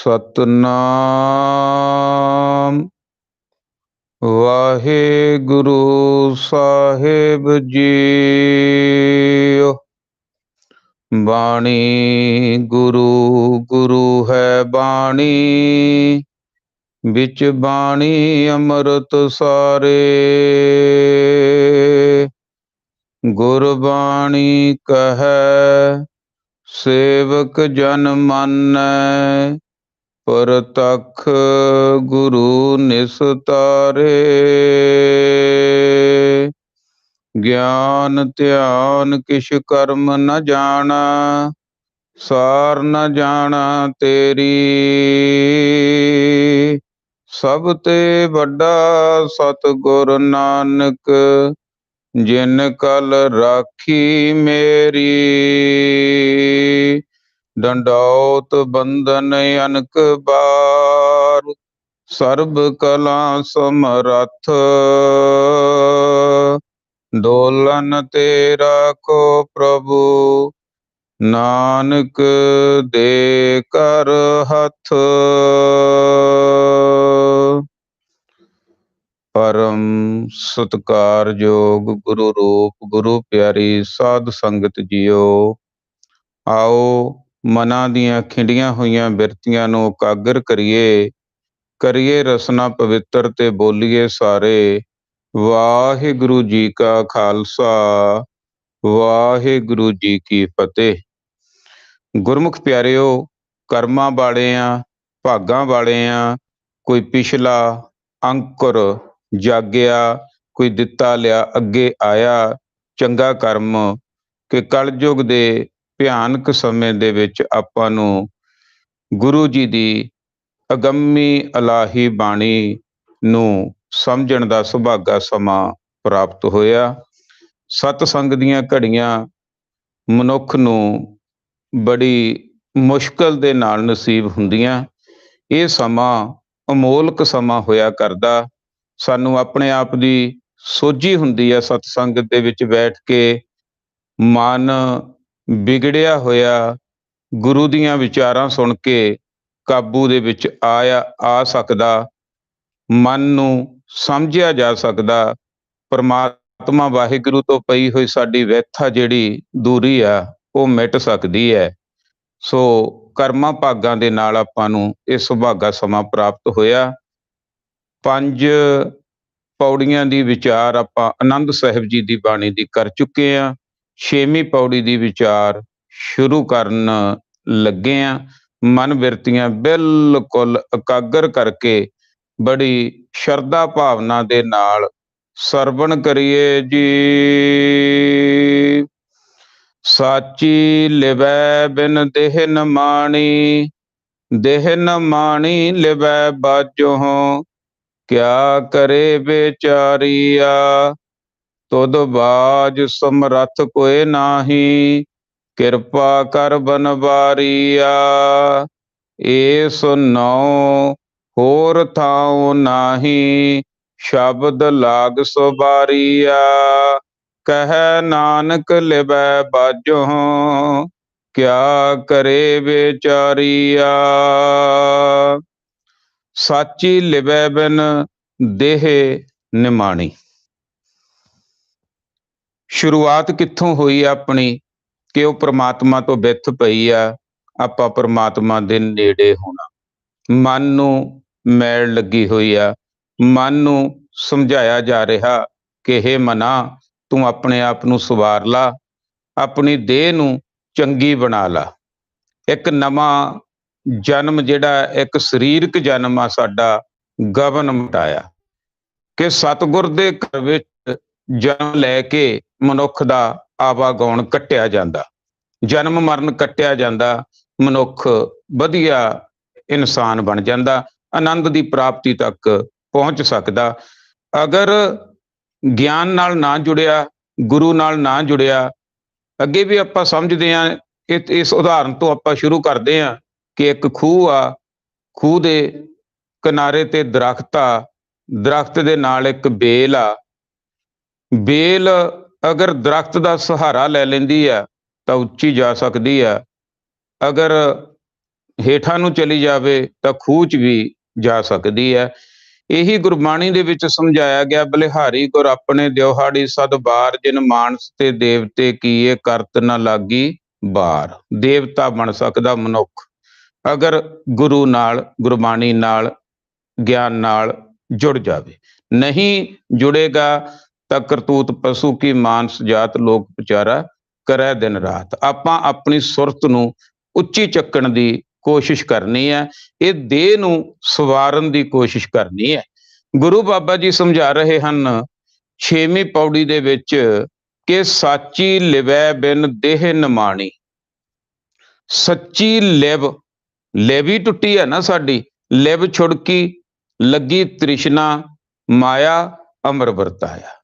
सतनाम वाहेगुरु साहिब जी। बाणी गुरु गुरु है बाणी, बिच बाणी अमृत सारे। गुरबाणी कहे सेवक जन मानै, परतख गुरु निस्तारे। ज्ञान ध्यान किश कर्म न जाना, सार न जाना तेरी। सब ते बड़ा सतगुर नानक, जिन कल राखी मेरी। डंडौत बंदन अनक बार, सर्ब कला समरथ। डोलन तेरा को प्रभु, नानक दे कर हथ। परम सत्कारयोग गुरु रूप गुरु प्यारी साध संगत जीओ, आओ मनां दीआं खिंडियां होईयां बिरतियां नूं उकागर करिए। करिए रसना पवित्र ते बोलीए सारे। वाहिगुरु जी का खालसा, वाहिगुरु जी की फतेह। गुरमुख प्यारिओ, ਕਰਮਾਂ ਵਾਲੇ ਆ, ਭਾਗਾਂ ਵਾਲੇ ਆ। ਕੋਈ ਪਿਛਲਾ ਅੰਕੁਰ ਜਾਗਿਆ, ਕੋਈ ਦਿੱਤਾ ਲਿਆ ਅੱਗੇ ਆਇਆ ਚੰਗਾ ਕਰਮ, ਕਿ ਕਲਯੁਗ ਦੇ ਭਿਆਨਕ ਸਮੇਂ ਦੇ ਵਿੱਚ ਆਪਾਂ ਨੂੰ ਗੁਰੂ ਜੀ ਦੀ ਅਗੰਮੀ ਇਲਾਹੀ ਬਾਣੀ ਨੂੰ ਸਮਝਣ ਦਾ ਸੁਭਾਗਾ ਸਮਾਂ ਪ੍ਰਾਪਤ ਹੋਇਆ। ਸਤਸੰਗ ਦੀਆਂ ਘੜੀਆਂ ਮਨੁੱਖ ਨੂੰ ਬੜੀ ਮੁਸ਼ਕਲ ਦੇ ਨਾਲ ਨਸੀਬ ਹੁੰਦੀਆਂ। ਇਹ ਸਮਾਂ ਅਮੋਲਕ ਸਮਾਂ ਹੋਇਆ ਕਰਦਾ। ਸਾਨੂੰ ਆਪਣੇ ਆਪ ਦੀ ਸੋਝੀ ਹੁੰਦੀ ਹੈ ਸਤਸੰਗ ਦੇ ਵਿੱਚ ਬੈਠ ਕੇ। ਮਨ ਵਿਗੜਿਆ ਹੋਇਆ ਗੁਰੂ ਦੀਆਂ ਵਿਚਾਰਾਂ ਸੁਣ ਕੇ ਕਾਬੂ ਦੇ ਵਿੱਚ ਆ ਸਕਦਾ। ਮਨ ਨੂੰ ਸਮਝਿਆ ਜਾ ਸਕਦਾ। ਪਰਮਾਤਮਾ ਵਾਹਿਗੁਰੂ ਤੋਂ ਪਈ ਹੋਈ ਸਾਡੀ ਵਿਥਾ ਜਿਹੜੀ ਦੂਰੀ ਆ ਉਹ ਮਿਟ ਸਕਦੀ ਹੈ। ਸੋ ਕਰਮਾਂ ਭਾਗਾਂ ਦੇ ਨਾਲ ਆਪਾਂ ਨੂੰ ਇਹ ਸੁਭਾਗਾ ਸਮਾਂ ਪ੍ਰਾਪਤ ਹੋਇਆ। 5 ਪੌੜੀਆਂ ਦੀ ਵਿਚਾਰ ਆਪਾਂ ਆਨੰਦ ਸਾਹਿਬ ਜੀ ਦੀ ਬਾਣੀ ਦੀ ਕਰ ਚੁੱਕੇ ਹਾਂ। 6ਵੀਂ ਪੌੜੀ ਦੀ ਵਿਚਾਰ ਸ਼ੁਰੂ ਕਰਨ ਲੱਗੇ ਹਾਂ। ਮਨ ਬਿਰਤੀਆਂ ਬਿਲਕੁਲ ਇਕਾਗਰ ਕਰਕੇ ਬੜੀ ਸ਼ਰਧਾ ਭਾਵਨਾ ਦੇ ਨਾਲ ਸਰਵਣ ਕਰੀਏ ਜੀ। ਸਾਚੀ ਲਿਵੈ ਬਿਨ ਦੇਹ ਨ ਮਾਣੀ, ਦੇਹ ਨ ਮਾਣੀ ਲਿਵੈ ਬਾਝੋਂ। ਕਿਆ ਕਰੇ ਬੇਚਾਰੀਆ, ਤੁਧ ਬਾਝ ਸਮਰੱਥ ਕੋਇ ਨਾਹੀ। ਕਿਰਪਾ ਕਰ ਬਨਵਾਰੀਆ, ਏਸ ਨਉ ਹੋਰ ਥਾਉ ਨਾਹੀ। ਸ਼ਬਦ ਲਾਗ ਸੁਬਾਰੀਆ, ਕਹਿ ਨਾਨਕ ਲਿਵੈ ਬਾਝੋਂ। ਕਿਆ ਕਰੇ ਬੇਚਾਰੀਆ। ਸਾਚੀ ਲਿਵੈ ਬਿਨ ਦੇਹ ਨਿਮਾਣੀ। ਸ਼ੁਰੂਆਤ ਕਿੱਥੋਂ ਹੋਈ ਆਪਣੀ, ਕਿ ਉਹ ਪ੍ਰਮਾਤਮਾ ਤੋਂ ਬਿੱਥ ਪਈ ਆ ਆਪਾਂ ਪ੍ਰਮਾਤਮਾ ਦੇ ਨੇੜੇ ਹੋਣਾ। ਮਨ ਨੂੰ ਮੈਲ ਲੱਗੀ ਹੋਈ ਆ। ਮਨ ਨੂੰ ਸਮਝਾਇਆ ਜਾ ਰਿਹਾ ਕਿ ਹੇ ਮਨਾ, ਤੂੰ ਆਪਣੇ ਆਪ ਨੂੰ ਸਵਾਰ ਲਾ, ਆਪਣੀ ਦੇਹ ਨੂੰ ਚੰਗੀ ਬਣਾ ਲਾ। ਇੱਕ ਨਵਾਂ ਜਨਮ ਜਿਹੜਾ ਇੱਕ ਸਰੀਰਕ ਜਨਮ ਆ ਸਾਡਾ ਗਗਨ ਮਟਾਇਆ, ਕਿ ਸਤਿਗੁਰ ਦੇ ਘਰ ਵਿੱਚ ਜਨਮ ਲੈ ਕੇ ਮਨੁੱਖ ਦਾ ਆਵਾਗੌਣ ਕੱਟਿਆ ਜਾਂਦਾ, ਜਨਮ ਮਰਨ ਕੱਟਿਆ ਜਾਂਦਾ। ਮਨੁੱਖ ਵਧੀਆ ਇਨਸਾਨ ਬਣ ਜਾਂਦਾ, ਆਨੰਦ ਦੀ ਪ੍ਰਾਪਤੀ ਤੱਕ ਪਹੁੰਚ ਸਕਦਾ। ਅਗਰ ਗਿਆਨ ਨਾਲ ਨਾ ਜੁੜਿਆ, ਗੁਰੂ ਨਾਲ ਨਾ ਜੁੜਿਆ। ਅੱਗੇ ਵੀ ਆਪਾਂ ਸਮਝਦੇ ਹਾਂ, ਇਸ ਉਦਾਹਰਨ ਤੋਂ ਆਪਾਂ ਸ਼ੁਰੂ ਕਰਦੇ ਹਾਂ ਕਿ ਇੱਕ ਖੂਹ ਆ, ਖੂਹ ਦੇ ਕਿਨਾਰੇ ਤੇ ਦਰਖਤ ਆ, ਦਰਖਤ ਦੇ ਨਾਲ ਇੱਕ ਬੇਲ ਆ। ਬੇਲ ਅਗਰ ਦਰਖਤ ਦਾ ਸਹਾਰਾ ਲੈ ਲੈਂਦੀ ਆ ਤਾਂ ਉੱਚੀ ਜਾ ਸਕਦੀ ਆ। ਅਗਰ ਹੇਠਾਂ ਨੂੰ ਚਲੀ ਜਾਵੇ ਤਾਂ ਖੂਹ 'ਚ ਵੀ ਜਾ ਸਕਦੀ ਹੈ। ਇਹੀ ਗੁਰਬਾਣੀ ਦੇ ਵਿੱਚ ਸਮਝਾਇਆ ਗਿਆ, ਬਲਿਹਾਰੀ ਗੁਰ ਆਪਣੇ ਦਿਉਹਾੜੀ ਸਦ ਬਾਰ, ਜਿਨ ਮਾਨਸ ਤੇ ਦੇਵਤੇ ਕੀਏ ਕਰਤ ਨਾ ਲਾਗੀ ਬਾਰ। ਦੇਵਤਾ ਬਣ ਸਕਦਾ ਮਨੁੱਖ ਅਗਰ ਗੁਰੂ ਨਾਲ, ਗੁਰਬਾਣੀ ਨਾਲ, ਗਿਆਨ ਨਾਲ ਜੁੜ ਜਾਵੇ। ਨਹੀਂ ਜੁੜੇਗਾ ਤਾਂ ਕਰਤੂਤ ਪਸ਼ੂ ਕੀ, ਮਾਨਸ ਜਾਤ ਲੋਕ ਵਿਚਾਰਾ ਕਰੈ ਦਿਨ ਰਾਤ। ਆਪਾਂ ਆਪਣੀ ਸੁਰਤ ਨੂੰ ਉੱਚੀ ਚੱਕਣ ਦੀ ਕੋਸ਼ਿਸ਼ ਕਰਨੀ ਹੈ, ਇਹ ਦੇਹ ਨੂੰ ਸਵਾਰਨ ਦੀ ਕੋਸ਼ਿਸ਼ ਕਰਨੀ ਹੈ। ਗੁਰੂ ਬਾਬਾ ਜੀ ਸਮਝਾ ਰਹੇ ਹਨ 6ਵੀਂ ਪੌੜੀ ਦੇ ਵਿੱਚ ਕਿ ਸਾਚੀ ਲਿਵੈ ਬਿਨ ਦੇਹ ਨਿਮਾਣੀ। ਸੱਚੀ ਲਿਵ, ਲਿਵ ਹੀ ਟੁੱਟੀ ਹੈ ਨਾ ਸਾਡੀ, ਲਿਵ ਛੁੜਕੀ ਲੱਗੀ ਤ੍ਰਿਸ਼ਨਾ, ਮਾਇਆ ਅਮਰ ਵਰਤਾਇਆ।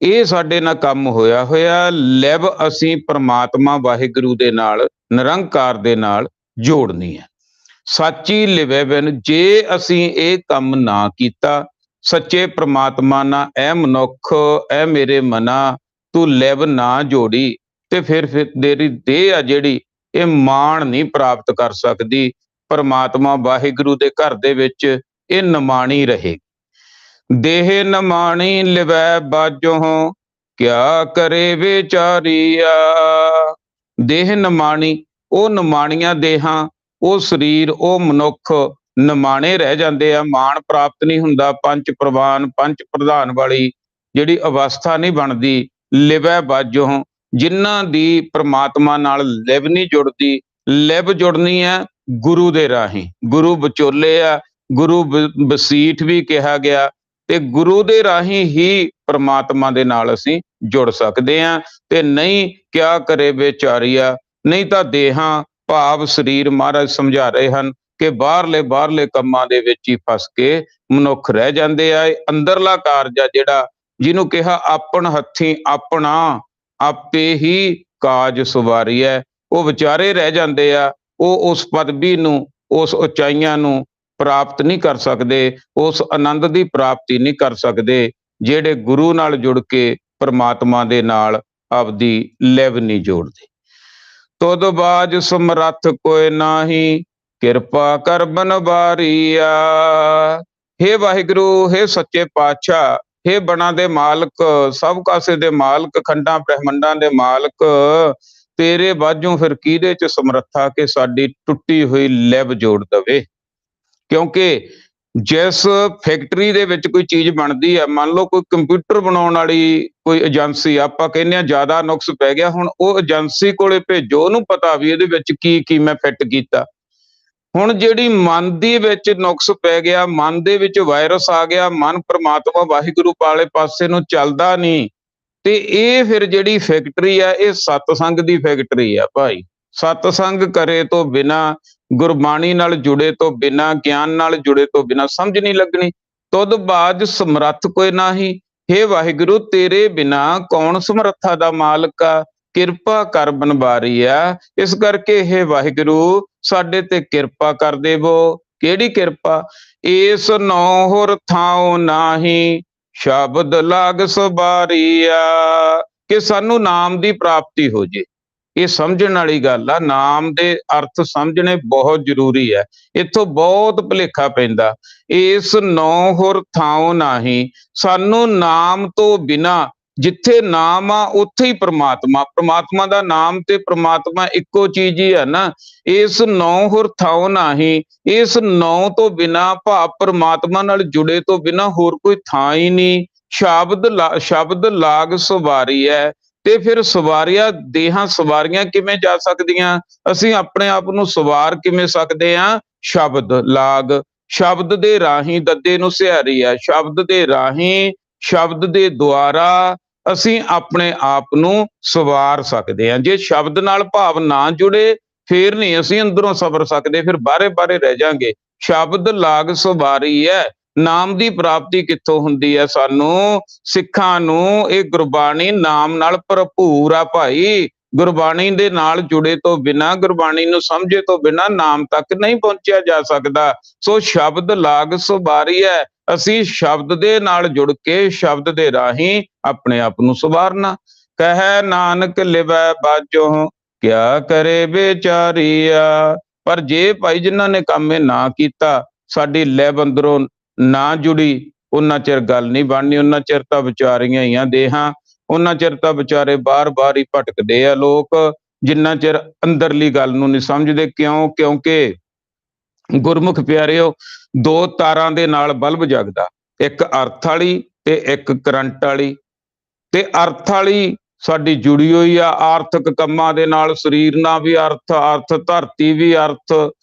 ਇਹ ਸਾਡੇ ਨਾਲ ਕੰਮ ਹੋਇਆ ਲਿਵ ਅਸੀਂ ਪ੍ਰਮਾਤਮਾ ਵਾਹਿਗੁਰੂ ਦੇ ਨਾਲ, ਨਿਰੰਕਾਰ ਦੇ ਨਾਲ ਜੋੜਨੀ ਹੈ। ਸਾਚੀ ਲਿਵੈ ਬਿਨ, ਜੇ ਅਸੀਂ ਇਹ ਕੰਮ ਨਾ ਕੀਤਾ, ਸੱਚੇ ਪ੍ਰਮਾਤਮਾ ਨਾਲ, ਐ ਮਨੁੱਖ, ਐ ਮੇਰੇ ਮਨਾ, ਤੂੰ ਲਿਵ ਨਾ ਜੋੜੀ ਤੇ ਫਿਰ ਤੇਰੀ ਦੇਹ ਆ ਜਿਹੜੀ ਇਹ ਮਾਣ ਨਹੀਂ ਪ੍ਰਾਪਤ ਕਰ ਸਕਦੀ। ਪ੍ਰਮਾਤਮਾ ਵਾਹਿਗੁਰੂ ਦੇ ਘਰ ਦੇ ਵਿੱਚ ਇਹ ਨਿਮਾਣੀ ਰਹੇਗੀ। ਦੇਹ ਨਿਮਾਣੀ ਲਿਵੈ ਬਾਝੋਂ, ਕਿਆ ਕਰੇ ਵਿਚਾਰੀਆ। ਦੇਹ ਨਿਮਾਣੀ, ਉਹ ਨਿਮਾਣੀਆਂ ਦੇਹਾਂ, ਉਹ ਸਰੀਰ, ਉਹ ਮਨੁੱਖ ਨਿਮਾਣੇ ਰਹਿ ਜਾਂਦੇ ਆ, ਮਾਣ ਪ੍ਰਾਪਤ ਨਹੀਂ ਹੁੰਦਾ। ਪੰਜ ਪ੍ਰਵਾਨ, ਪੰਜ ਪ੍ਰਧਾਨ ਵਾਲੀ ਜਿਹੜੀ ਅਵਸਥਾ ਨਹੀਂ ਬਣਦੀ। ਲਿਵੈ ਬਾਝੋਂ, ਜਿਨ੍ਹਾਂ ਦੀ ਪ੍ਰਮਾਤਮਾ ਨਾਲ ਲਿਵ ਨਹੀਂ ਜੁੜਦੀ। ਲਿਵ ਜੁੜਨੀ ਹੈ ਗੁਰੂ ਦੇ ਰਾਹੀਂ, ਗੁਰੂ ਵਿਚੋਲੇ ਆ, ਗੁਰੂ ਵਸੀਠ ਵੀ ਕਿਹਾ ਗਿਆ, ਤੇ ਗੁਰੂ ਦੇ ਰਾਹੀਂ ਹੀ ਪ੍ਰਮਾਤਮਾ ਦੇ ਨਾਲ ਅਸੀਂ ਜੁੜ ਸਕਦੇ ਹਾਂ। ਤੇ ਨਹੀਂ ਕਿਆ ਕਰੇ ਵਿਚਾਰੀਆ, ਨਹੀਂ ਤਾਂ ਦੇਹਾਂ ਭਾਵ ਸਰੀਰ, ਮਹਾਰਾਜ ਸਮਝਾ ਰਹੇ ਹਨ ਕਿ ਬਾਹਰਲੇ ਕੰਮਾਂ ਦੇ ਵਿੱਚ ਹੀ ਫਸ ਕੇ ਮਨੁੱਖ ਰਹਿ ਜਾਂਦੇ ਆ। ਅੰਦਰਲਾ ਕਾਰਜ ਆ ਜਿਹੜਾ, ਜਿਹਨੂੰ ਕਿਹਾ ਆਪਣ ਹੱਥੀਂ ਆਪਣਾ ਆਪੇ ਹੀ ਕਾਜ ਸਵਾਰੀਐ, ਉਹ ਵਿਚਾਰੇ ਰਹਿ ਜਾਂਦੇ ਆ। ਉਹ ਉਸ ਪਦਵੀ ਨੂੰ, ਉਸ ਉਚਾਈਆਂ ਨੂੰ ਪ੍ਰਾਪਤ ਨਹੀਂ ਕਰ ਸਕਦੇ, ਉਸ ਆਨੰਦ ਦੀ ਪ੍ਰਾਪਤੀ ਨਹੀਂ ਕਰ ਸਕਦੇ ਜਿਹੜੇ ਗੁਰੂ ਨਾਲ ਜੁੜ ਕੇ ਪ੍ਰਮਾਤਮਾ ਦੇ ਨਾਲ ਆਪਦੀ ਲਿਵ ਨਹੀਂ ਜੋੜਦੇ। ਤੁਧ ਬਾਝ ਸਮਰੱਥ ਕੋਇ ਨਾਹੀ, ਕਿਰਪਾ ਕਰ ਬਨ ਬਾਰੀਆ। ਹੇ ਵਾਹਿਗੁਰੂ, ਹੇ ਸੱਚੇ ਪਾਤਸ਼ਾਹ, ਹੇ ਬਣਾ ਦੇ ਮਾਲਕ, ਸਭ ਕਾਸੇ ਦੇ ਮਾਲਕ, ਖੰਡਾਂ ਬ੍ਰਹਿਮੰਡਾਂ ਦੇ ਮਾਲਕ, ਤੇਰੇ ਬਾਝੋਂ ਫਿਰ ਕਿਹਦੇ ਚ ਸਮਰੱਥਾ ਕਿ ਸਾਡੀ ਟੁੱਟੀ ਹੋਈ ਲਿਵ ਜੋੜ ਦਵੇ। ਕਿਉਂਕਿ ਜਿਸ ਫੈਕਟਰੀ ਦੇ ਵਿੱਚ ਕੋਈ ਚੀਜ਼ ਬਣਦੀ ਹੈ, ਮੰਨ ਲਓ ਕੋਈ ਕੰਪਿਊਟਰ ਬਣਾਉਣ ਵਾਲੀ ਕੋਈ ਏਜੰਸੀ, ਆਪਾਂ ਕਹਿੰਦੇ ਹਾਂ ਜ਼ਿਆਦਾ ਨੁਕਸ ਪੈ ਗਿਆ, ਹੁਣ ਉਹ ਏਜੰਸੀ ਕੋਲੇ ਭੇਜੋ, ਉਹਨੂੰ ਪਤਾ ਵੀ ਇਹਦੇ ਵਿੱਚ ਕੀ ਮੈਂ ਫਿੱਟ ਕੀਤਾ। ਹੁਣ ਜਿਹੜੀ ਮਨ ਦੇ ਵਿੱਚ ਨੁਕਸ ਪੈ ਗਿਆ, ਮਨ ਦੇ ਵਿੱਚ ਵਾਇਰਸ ਆ ਗਿਆ, ਮਨ ਪ੍ਰਮਾਤਮਾ ਵਾਹਿਗੁਰੂ ਵਾਲੇ ਪਾਸੇ ਨੂੰ ਚੱਲਦਾ ਨਹੀਂ, ਤੇ ਇਹ ਫਿਰ ਜਿਹੜੀ ਫੈਕਟਰੀ ਆ, ਇਹ ਸਤਸੰਗ ਦੀ ਫੈਕਟਰੀ ਆ ਭਾਈ। ਸਤਸੰਗ ਕਰੇ ਤੋਂ ਬਿਨਾ, ਗੁਰਬਾਣੀ ਨਾਲ ਜੁੜੇ ਤੋਂ ਬਿਨਾ, ਗਿਆਨ ਨਾਲ ਜੁੜੇ ਤੋਂ ਬਿਨਾ ਸਮਝ ਨਹੀਂ ਲੱਗਣੀ। ਤੁਧ ਬਾਝ ਸਮਰੱਥ ਕੋਈ ਨਾਹੀ, ਹੇ ਵਾਹਿਗੁਰੂ ਤੇਰੇ ਬਿਨਾ ਕੌਣ ਸਮਰੱਥਾ ਦਾ ਮਾਲਕ ਆ, ਕਿਰਪਾ ਕਰ ਬਨਵਾਰੀ ਆ। ਇਸ ਕਰਕੇ ਹੇ ਵਾਹਿਗੁਰੂ ਸਾਡੇ ਤੇ ਕਿਰਪਾ ਕਰ ਦੇਵੋ। ਕਿਹੜੀ ਕਿਰਪਾ? ਇਸ ਨੌਹੁਰ ਥਾਉ ਨਾਹੀ, ਸ਼ਬਦ ਲਾਗ ਸਵਾਰੀਆ, ਕਿ ਸਾਨੂੰ ਨਾਮ ਦੀ ਪ੍ਰਾਪਤੀ ਹੋ ਜੇ। ਇਹ ਸਮਝਣ ਵਾਲੀ ਗੱਲ ਆ, ਨਾਮ ਦੇ ਅਰਥ ਸਮਝਣੇ ਬਹੁਤ ਜ਼ਰੂਰੀ ਹੈ। ਇੱਥੋਂ ਬਹੁਤ ਭੁਲੇਖਾ ਪੈਂਦਾ। ਇਸ ਨੌਹੁਰ ਥਾਉ ਨਾਹੀ, ਸਾਨੂੰ ਨਾਮ ਤੋਂ ਬਿਨਾ, ਜਿੱਥੇ ਨਾਮ ਆ ਉੱਥੇ ਹੀ ਪ੍ਰਮਾਤਮਾ, ਪ੍ਰਮਾਤਮਾ ਦਾ ਨਾਮ ਤੇ ਪ੍ਰਮਾਤਮਾ ਇੱਕੋ ਚੀਜ਼ ਹੀ ਹੈ ਨਾ। ਇਸ ਨੌਹੁਰ ਥਾਉ ਨਾਹੀ, ਇਸ ਨੌ ਤੋਂ ਬਿਨਾ ਭਾਵ ਪ੍ਰਮਾਤਮਾ ਨਾਲ ਜੁੜੇ ਤੋਂ ਬਿਨਾ ਹੋਰ ਕੋਈ ਥਾਂ ਹੀ ਨਹੀਂ। ਸ਼ਬਦ ਲਾਗ ਸਵਾਰੀ ਹੈ, ਤੇ ਫਿਰ ਸਵਾਰੀਆਂ ਦੇਹਾਂ ਸਵਾਰੀਆਂ ਕਿਵੇਂ ਜਾ ਸਕਦੀਆਂ? ਅਸੀਂ ਆਪਣੇ ਆਪ ਨੂੰ ਸਵਾਰ ਕਿਵੇਂ ਸਕਦੇ ਹਾਂ? ਸ਼ਬਦ ਲਾਗ, ਸ਼ਬਦ ਦੇ ਰਾਹੀਂ, ਦੱਦੇ ਨੂੰ ਸਿਹਾਰੀ ਹੈ, ਸ਼ਬਦ ਦੇ ਰਾਹੀਂ, ਸ਼ਬਦ ਦੇ ਦੁਆਰਾ ਅਸੀਂ ਆਪਣੇ ਆਪ ਨੂੰ ਸਵਾਰ ਸਕਦੇ ਹਾਂ। ਜੇ ਸ਼ਬਦ ਨਾਲ ਭਾਵ ਨਾ ਜੁੜੇ ਫੇਰ ਨਹੀਂ ਅਸੀਂ ਅੰਦਰੋਂ ਸਵਰ ਸਕਦੇ, ਫਿਰ ਬਾਹਰੇ ਰਹਿ ਜਾਾਂਗੇ। ਸ਼ਬਦ ਲਾਗ ਸਵਾਰੀ ਹੈ, ਨਾਮ ਦੀ ਪ੍ਰਾਪਤੀ ਕਿੱਥੋਂ ਹੁੰਦੀ ਹੈ? ਸਾਨੂੰ ਸਿੱਖਾਂ ਨੂੰ ਇਹ ਗੁਰਬਾਣੀ ਨਾਮ ਨਾਲ ਭਰਪੂਰ ਆ ਭਾਈ। ਗੁਰਬਾਣੀ ਦੇ ਨਾਲ ਜੁੜੇ ਤੋਂ ਬਿਨਾਂ, ਗੁਰਬਾਣੀ ਨੂੰ ਸਮਝੇ ਤੋਂ ਬਿਨਾਂ ਨਾਮ ਤੱਕ ਨਹੀਂ ਪਹੁੰਚਿਆ ਜਾ ਸਕਦਾ। ਸੋ ਸ਼ਬਦ ਲਾਗ ਸਵਾਰੀ ਹੈ, ਅਸੀਂ ਸ਼ਬਦ ਦੇ ਨਾਲ ਜੁੜ ਕੇ ਸ਼ਬਦ ਦੇ ਰਾਹੀਂ ਆਪਣੇ ਆਪ ਨੂੰ ਸਵਾਰਨਾ। ਕਹਿ ਨਾਨਕ ਲਿਵੈ ਬਾਝੋਂ, ਕਿਆ ਕਰੇ ਵਿਚਾਰੀਆ। ਪਰ ਜੇ ਭਾਈ ਜਿਨ੍ਹਾਂ ਨੇ ਕੰਮ ਇਹ ਨਾ ਕੀਤਾ, ਸਾਡੀ ਲੈਬ ਅੰਦਰੋਂ ਨਾ ਜੁੜੀ, ਉਹਨਾਂ ਚਿਰ ਗੱਲ ਨਹੀਂ ਬਣਨੀ। ਉਹਨਾਂ ਚਿਰ ਤਾਂ ਵਿਚਾਰੀਆਂ ਹੀ ਆ ਦੇਹਾਂ, ਉਹਨਾਂ ਚਿਰ ਤਾਂ ਵਿਚਾਰੇ ਬਾਰ-ਬਾਰ ਹੀ ਭਟਕਦੇ ਆ ਲੋਕ, ਜਿੰਨਾ ਚਿਰ ਅੰਦਰਲੀ ਗੱਲ ਨੂੰ ਨਹੀਂ ਸਮਝਦੇ। ਕਿਉਂ? ਕਿਉਂਕਿ ਗੁਰਮੁਖ ਪਿਆਰਿਓ, ਦੋ ਤਾਰਾਂ ਦੇ ਨਾਲ ਬਲਬ ਜਗਦਾ, ਇੱਕ ਅਰਥ ਵਾਲੀ ਤੇ ਇੱਕ ਕਰੰਟ ਵਾਲੀ। ਤੇ ਅਰਥ ਵਾਲੀ ਸਾਡੀ ਜੁੜੀ ਹੋਈ ਆ ਆਰਥਿਕ ਕੰਮਾਂ ਦੇ ਨਾਲ, ਸਰੀਰ ਨਾਲ ਵੀ ਅਰਥ ਧਰਤੀ ਵੀ ਅਰਥ,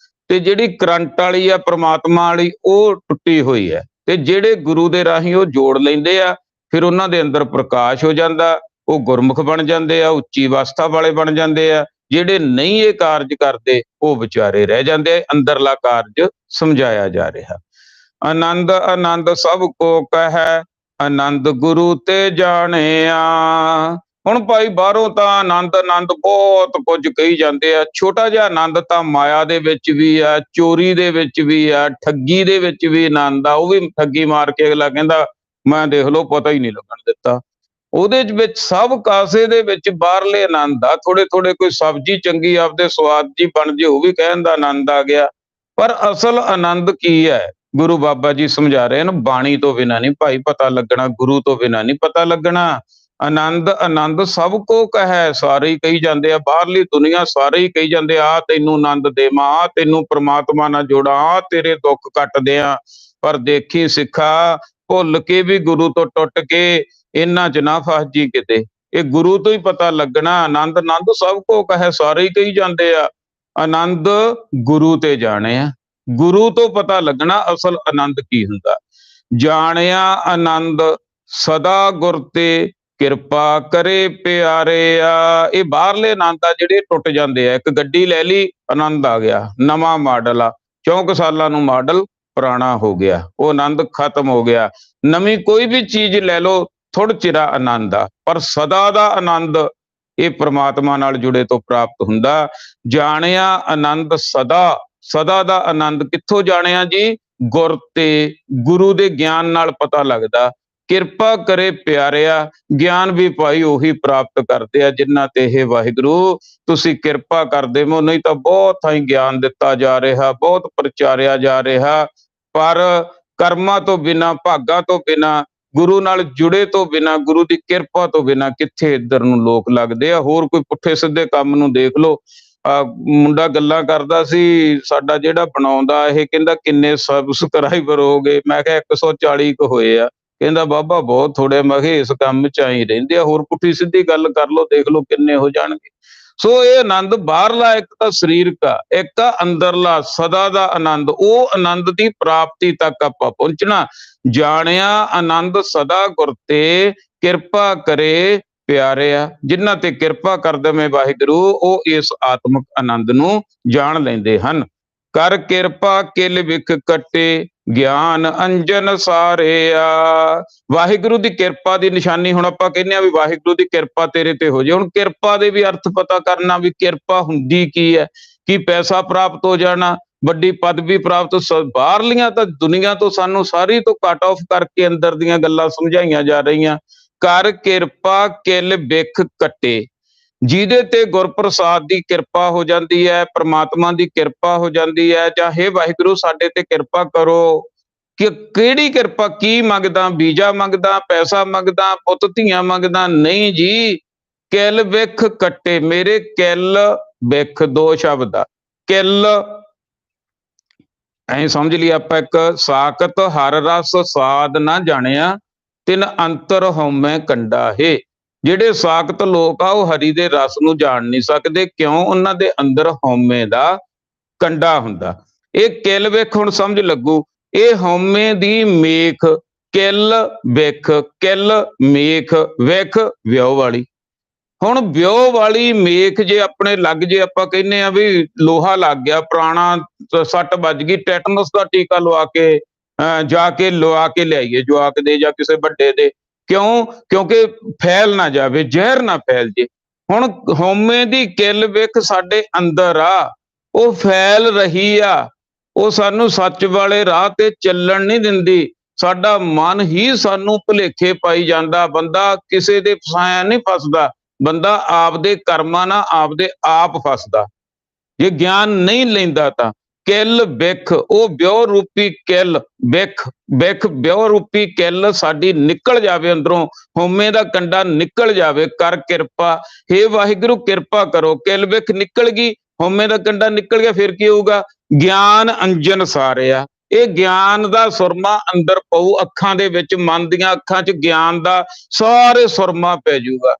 ਤੇ ਜਿਹੜੀ ਕਰੰਟ ਵਾਲੀ ਆ ਪ੍ਰਮਾਤਮਾ ਵਾਲੀ, ਉਹ ਟੁੱਟੀ ਹੋਈ ਹੈ। ਤੇ ਜਿਹੜੇ ਗੁਰੂ ਦੇ ਰਾਹੀਂ ਉਹ ਜੋੜ ਲੈਂਦੇ ਆ, ਫਿਰ ਉਹਨਾਂ ਦੇ ਅੰਦਰ ਪ੍ਰਕਾਸ਼ ਹੋ ਜਾਂਦਾ, ਉਹ ਗੁਰਮੁਖ ਬਣ ਜਾਂਦੇ ਆ, ਉੱਚੀ ਅਵਸਥਾ ਵਾਲੇ ਬਣ ਜਾਂਦੇ ਆ। ਜਿਹੜੇ ਨਹੀਂ ਇਹ ਕਾਰਜ ਕਰਦੇ, ਉਹ ਵਿਚਾਰੇ ਰਹਿ ਜਾਂਦੇ ਆ। ਅੰਦਰਲਾ ਕਾਰਜ ਸਮਝਾਇਆ ਜਾ ਰਿਹਾ। ਆਨੰਦ ਆਨੰਦ ਸਭ ਕੋ ਕਹੈ, ਆਨੰਦ ਗੁਰੂ ਤੇ ਜਾਣਿਆ। ਹੁਣ ਭਾਈ ਬਾਹਰੋਂ ਤਾਂ ਆਨੰਦ ਆਨੰਦ ਬਹੁਤ ਕੁਝ ਕਹੀ ਜਾਂਦੇ ਆ। ਛੋਟਾ ਜਿਹਾ ਆਨੰਦ ਤਾਂ ਮਾਇਆ ਦੇ ਵਿੱਚ ਵੀ ਆ, ਚੋਰੀ ਦੇ ਵਿੱਚ ਵੀ ਆ, ਠੱਗੀ ਦੇ ਵਿੱਚ ਵੀ ਆਨੰਦ ਆ। ਉਹ ਵੀ ਠੱਗੀ ਮਾਰ ਕੇ ਅਗਲਾ ਕਹਿੰਦਾ ਮੈਂ ਦੇਖ ਲਓ ਪਤਾ ਹੀ ਨਹੀਂ ਲੱਗਣ ਦਿੱਤਾ। ਉਹਦੇ ਵਿੱਚ ਸਭ ਕਾਸੇ ਦੇ ਵਿੱਚ ਬਾਹਰਲੇ ਆਨੰਦ ਆ। ਥੋੜੇ ਥੋੜੇ ਕੋਈ ਸਬਜ਼ੀ ਚੰਗੀ ਆਪਦੇ ਸਵਾਦ ਜੀ ਬਣ ਜੇ, ਉਹ ਵੀ ਕਹਿਣ ਦਾ ਆਨੰਦ ਆ ਗਿਆ। ਪਰ ਅਸਲ ਆਨੰਦ ਕੀ ਹੈ? ਗੁਰੂ ਬਾਬਾ ਜੀ ਸਮਝਾ ਰਹੇ ਨੇ, ਬਾਣੀ ਤੋਂ ਬਿਨਾਂ ਨਹੀਂ ਭਾਈ ਪਤਾ ਲੱਗਣਾ, ਗੁਰੂ ਤੋਂ ਬਿਨਾਂ ਨਹੀਂ ਪਤਾ ਲੱਗਣਾ। ਆਨੰਦ ਆਨੰਦ ਸਭ ਕੋ ਕਹੈ, ਸਾਰੇ ਹੀ ਕਹੀ ਜਾਂਦੇ ਆ, ਬਾਹਰਲੀ ਦੁਨੀਆ ਸਾਰੇ ਹੀ ਕਹੀ ਜਾਂਦੇ ਆ ਤੈਨੂੰ ਆਨੰਦ ਦੇਵਾਂ, ਆ ਤੈਨੂੰ ਪ੍ਰਮਾਤਮਾ ਨਾਲ ਜੋੜਾਂ, ਆ ਤੇਰੇ ਦੁੱਖ ਕੱਟ ਦਿਆਂ। ਪਰ ਦੇਖੀ ਸਿੱਖਾ, ਭੁੱਲ ਕੇ ਵੀ ਗੁਰੂ ਤੋਂ ਟੁੱਟ ਕੇ ਇਹਨਾਂ 'ਚ ਨਾ ਫਸ ਜੀ ਕਿਤੇ। ਇਹ ਗੁਰੂ ਤੋਂ ਹੀ ਪਤਾ ਲੱਗਣਾ। ਆਨੰਦ ਆਨੰਦ ਸਭ ਕੋ ਕਹੈ, ਸਾਰੇ ਹੀ ਕਹੀ ਜਾਂਦੇ ਆ, ਆਨੰਦ ਗੁਰੂ ਤੇ ਜਾਣਿਆ। ਗੁਰੂ ਤੋਂ ਪਤਾ ਲੱਗਣਾ ਅਸਲ ਆਨੰਦ ਕੀ ਹੁੰਦਾ। ਜਾਣਿਆ ਆਨੰਦ ਸਦਾ ਗੁਰ ਤੇ ਕਿਰਪਾ ਕਰੇ ਪਿਆਰਿਆ। ਇਹ ਬਾਹਰਲੇ ਆਨੰਦ ਆ ਜਿਹੜੇ ਟੁੱਟ ਜਾਂਦੇ ਆ। ਇੱਕ ਗੱਡੀ ਲੈ ਲਈ, ਆਨੰਦ ਆ ਗਿਆ, ਨਵਾਂ ਮਾਡਲ ਆ, 4 ਸਾਲਾਂ ਨੂੰ ਮਾਡਲ ਪੁਰਾਣਾ ਹੋ ਗਿਆ, ਉਹ ਆਨੰਦ ਖਤਮ ਹੋ ਗਿਆ। ਨਵੀਂ ਕੋਈ ਵੀ ਚੀਜ਼ ਲੈ ਲਓ, ਥੋੜ੍ਹਾ ਚਿਰਾ ਆਨੰਦ ਆ, ਪਰ ਸਦਾ ਦਾ ਆਨੰਦ ਇਹ ਪ੍ਰਮਾਤਮਾ ਨਾਲ ਜੁੜੇ ਤੋਂ ਪ੍ਰਾਪਤ ਹੁੰਦਾ। ਜਾਣਿਆ ਆਨੰਦ ਸਦਾ, ਸਦਾ ਦਾ ਆਨੰਦ ਕਿੱਥੋਂ ਜਾਣਿਆ ਜੀ? ਗੁਰ ਤੇ ਗੁਰੂ ਦੇ ਗਿਆਨ ਨਾਲ ਪਤਾ ਲੱਗਦਾ। ਕਿਰਪਾ ਕਰੇ ਪਿਆਰਿਆ, ਗਿਆਨ ਵੀ ਭਾਈ ਉਹੀ ਪ੍ਰਾਪਤ ਕਰਦੇ ਆ ਜਿਨ੍ਹਾਂ ਤੇ ਇਹ ਵਾਹਿਗੁਰੂ ਤੁਸੀਂ ਕਿਰਪਾ ਕਰਦੇ ਹੋ। ਨਹੀਂ ਤਾਂ ਬਹੁਤ ਥਾਈਂ ਗਿਆਨ ਦਿੱਤਾ ਜਾ ਰਿਹਾ, ਬਹੁਤ ਪ੍ਰਚਾਰਿਆ ਜਾ ਰਿਹਾ, ਪਰ ਕਰਮਾਂ ਤੋਂ ਬਿਨਾਂ, ਭਾਗਾਂ ਤੋਂ ਬਿਨਾਂ, ਗੁਰੂ ਨਾਲ ਜੁੜੇ ਤੋਂ ਬਿਨਾਂ, ਗੁਰੂ ਦੀ ਕਿਰਪਾ ਤੋਂ ਬਿਨਾਂ ਕਿੱਥੇ ਇੱਧਰ ਨੂੰ ਲੋਕ ਲੱਗਦੇ ਆ। ਹੋਰ ਕੋਈ ਪੁੱਠੇ ਸਿੱਧੇ ਕੰਮ ਨੂੰ ਦੇਖ ਲਓ। ਮੁੰਡਾ ਗੱਲਾਂ ਕਰਦਾ ਸੀ, ਸਾਡਾ ਜਿਹੜਾ ਬਣਾਉਂਦਾ, ਇਹ ਕਹਿੰਦਾ ਕਿੰਨੇ ਸਬਸਕ੍ਰਾਈਬਰ ਹੋ ਗਏ? ਮੈਂ ਕਿਹਾ 140 ਕੁ ਹੋਏ ਆ। ਕਹਿੰਦਾ ਬਾਬਾ ਬਹੁਤ ਥੋੜੇ। ਮੈਂ ਕਿਹਾ ਇਸ ਕੰਮ 'ਚ ਆਈ ਰਹਿੰਦੇ ਆ, ਹੋਰ ਪੁੱਠੀ ਸਿੱਧੀ ਗੱਲ ਕਰ ਲਓ, ਦੇਖ ਲਓ ਕਿੰਨੇ ਹੋ ਜਾਣਗੇ। ਸੋ ਇਹ ਆਨੰਦ ਬਾਹਰਲਾ ਇੱਕ ਤਾਂ ਸਰੀਰਕ ਆ, ਇੱਕ ਆ ਅੰਦਰਲਾ ਸਦਾ ਦਾ ਆਨੰਦ। ਉਹ ਆਨੰਦ ਦੀ ਪ੍ਰਾਪਤੀ ਤੱਕ ਆਪਾਂ ਪਹੁੰਚਣਾ। ਜਾਣਿਆ ਆਨੰਦ ਸਦਾ ਗੁਰ ਤੇ ਕਿਰਪਾ ਕਰੇ ਪਿਆਰਿਆ। ਜਿਨ੍ਹਾਂ ਤੇ ਕਿਰਪਾ ਕਰ ਦੇਵੇ ਵਾਹਿਗੁਰੂ, ਉਹ ਇਸ ਆਤਮਿਕ ਆਨੰਦ ਨੂੰ ਜਾਣ ਲੈਂਦੇ ਹਨ। ਕਰ ਕਿਰਪਾ ਕਿਲ ਵਿਖ ਕੱਟੇ, ਗਿਆਨ ਅੰਜਨ ਸਾਰਿਆ। ਵਾਹਿਗੁਰੂ ਦੀ ਕਿਰਪਾ ਦੀ ਨਿਸ਼ਾਨੀ, ਹੁਣ ਆਪਾਂ ਕਹਿੰਦੇ ਆ ਵੀ ਵਾਹਿਗੁਰੂ ਦੀ ਕਿਰਪਾ ਤੇਰੇ ਤੇ ਹੋ ਜਾਏ। ਹੁਣ ਕਿਰਪਾ ਦੇ ਵੀ ਅਰਥ ਪਤਾ ਕਰਨਾ, ਵੀ ਕਿਰਪਾ ਹੁੰਦੀ ਕੀ ਹੈ। ਕੀ ਪੈਸਾ ਪ੍ਰਾਪਤ ਹੋ ਜਾਣਾ, ਵੱਡੀ ਪਦਵੀ ਪ੍ਰਾਪਤ? ਬਾਹਰਲੀਆਂ ਤਾਂ ਦੁਨੀਆ ਤੋਂ ਸਾਨੂੰ ਸਾਰੀ ਤੋਂ ਕੱਟ ਆਫ ਕਰਕੇ ਅੰਦਰ ਦੀਆਂ ਗੱਲਾਂ ਸਮਝਾਈਆਂ ਜਾ ਰਹੀਆਂ। ਕਰ ਕਿਰਪਾ ਕਿਲ ਵਿਖ ਕੱਟੇ, ਜਿਹਦੇ ਤੇ ਗੁਰਪ੍ਰਸਾਦ ਦੀ ਕਿਰਪਾ ਹੋ ਜਾਂਦੀ ਹੈ, ਪ੍ਰਮਾਤਮਾ ਦੀ ਕਿਰਪਾ ਹੋ ਜਾਂਦੀ ਹੈ। ਚਾਹੇ ਵਾਹਿਗੁਰੂ ਸਾਡੇ ਤੇ ਕਿਰਪਾ ਕਰੋ, ਕਿ ਕਿਹੜੀ ਕਿਰਪਾ? ਕੀ ਮੰਗਦਾ? ਵੀਜ਼ਾ ਮੰਗਦਾ, ਪੈਸਾ ਮੰਗਦਾ, ਪੁੱਤ ਧੀਆਂ ਮੰਗਦਾ? ਨਹੀਂ ਜੀ। ਕਿਲ ਵਿਖ ਕੱਟੇ, ਮੇਰੇ ਕਿਲ ਵਿਖ ਦੋ ਸ਼ਬਦ ਆ। ਕਿਲ ਐਂ ਸਮਝ ਲਈ ਆਪਾਂ, ਇੱਕ ਸਾਕਤ ਹਰ ਰਸ ਸਾਧ ਨਾ ਜਾਣਿਆ, ਤਿਨ ਅੰਤਰ ਹਉਮੈ ਕੰਡਾ ਹੈ। ਜਿਹੜੇ ਸਾਕਤ ਲੋਕ ਆ, ਉਹ ਹਰੀ ਦੇ ਰਸ ਨੂੰ ਜਾਣ ਨਹੀਂ ਸਕਦੇ। ਕਿਉਂ? ਉਹਨਾਂ ਦੇ ਅੰਦਰ ਹਉਮੈ ਦਾ ਕੰਡਾ ਹੁੰਦਾ। ਇਹ ਕਿਲ ਵਿਖ ਹੁਣ ਸਮਝ ਲੱਗੂ, ਇਹ ਹਉਮੈ ਦੀ ਮੇਖ, ਕਿਲ ਵਿਖ, ਕਿਲ ਮੇਖ, ਵਿਖ ਵਿਉ ਵਾਲੀ। ਹੁਣ ਵਿਉ ਵਾਲੀ ਮੇਖ ਜੇ ਆਪਣੇ ਲੱਗ ਜੇ, ਆਪਾਂ ਕਹਿੰਦੇ ਆ ਵੀ ਲੋਹਾ ਲੱਗ ਗਿਆ, ਪੁਰਾਣਾ ਸੱਟ ਵੱਜ ਗਈ, ਟੈਟਨਸ ਦਾ ਟੀਕਾ ਲਵਾ ਕੇ ਜਾ ਕੇ ਲਵਾ ਕੇ ਲਿਆਈਏ ਜਵਾਕ ਦੇ ਜਾਂ ਕਿਸੇ ਵੱਡੇ ਦੇ। ਕਿਉਂ? ਕਿਉਂਕਿ ਫੈਲ ਨਾ ਜਾਵੇ, ਜ਼ਹਿਰ ਨਾ ਫੈਲ ਜੇ। ਹੁਣ ਹਉਮੈ ਦੀ ਕਿਲ ਵਿਖ ਸਾਡੇ ਅੰਦਰ ਆ, ਉਹ ਫੈਲ ਰਹੀ ਆ, ਉਹ ਸਾਨੂੰ ਸੱਚ ਵਾਲੇ ਰਾਹ ਤੇ ਚੱਲਣ ਨਹੀਂ ਦਿੰਦੀ। ਸਾਡਾ ਮਨ ਹੀ ਸਾਨੂੰ ਭੁਲੇਖੇ ਪਾਈ ਜਾਂਦਾ। ਬੰਦਾ ਕਿਸੇ ਦੇ ਫਸਾਇਆ ਨਹੀਂ ਫਸਦਾ, ਬੰਦਾ ਆਪਦੇ ਕਰਮਾਂ ਨਾਲ ਆਪਦੇ ਆਪ ਫਸਦਾ। ਜੇ ਗਿਆਨ ਨਹੀਂ ਲੈਂਦਾ ਤਾਂ ਕਿੱਲ ਬਿਖ, ਉਹ ਵਿਉ ਰੂਪੀ ਕਿੱਲ, ਬਿਖ ਬਿਖ ਵਿਉ ਰੂਪੀ ਕਿੱਲ ਸਾਡੀ ਨਿਕਲ ਜਾਵੇ ਅੰਦਰੋਂ, ਹਉਮੈ ਦਾ ਕੰਡਾ ਨਿਕਲ ਜਾਵੇ। ਕਰ ਕਿਰਪਾ, ਹੇ ਵਾਹਿਗੁਰੂ ਕਿਰਪਾ ਕਰੋ। ਕਿੱਲ ਬਿਖ ਨਿਕਲ ਗਈ, ਹਉਮੈ ਦਾ ਕੰਡਾ ਨਿਕਲ ਗਿਆ, ਫਿਰ ਕੀ ਹੋਊਗਾ? ਗਿਆਨ ਅੰਜਨ ਸਾਰਿਆ, ਇਹ ਗਿਆਨ ਦਾ ਸੁਰਮਾ ਅੰਦਰ ਪਊ, ਅੱਖਾਂ ਦੇ ਵਿੱਚ, ਮਨ ਦੀਆਂ ਅੱਖਾਂ 'ਚ ਗਿਆਨ ਦਾ ਸਾਰੇ ਸੁਰਮਾ ਪੈ ਜਾਊਗਾ।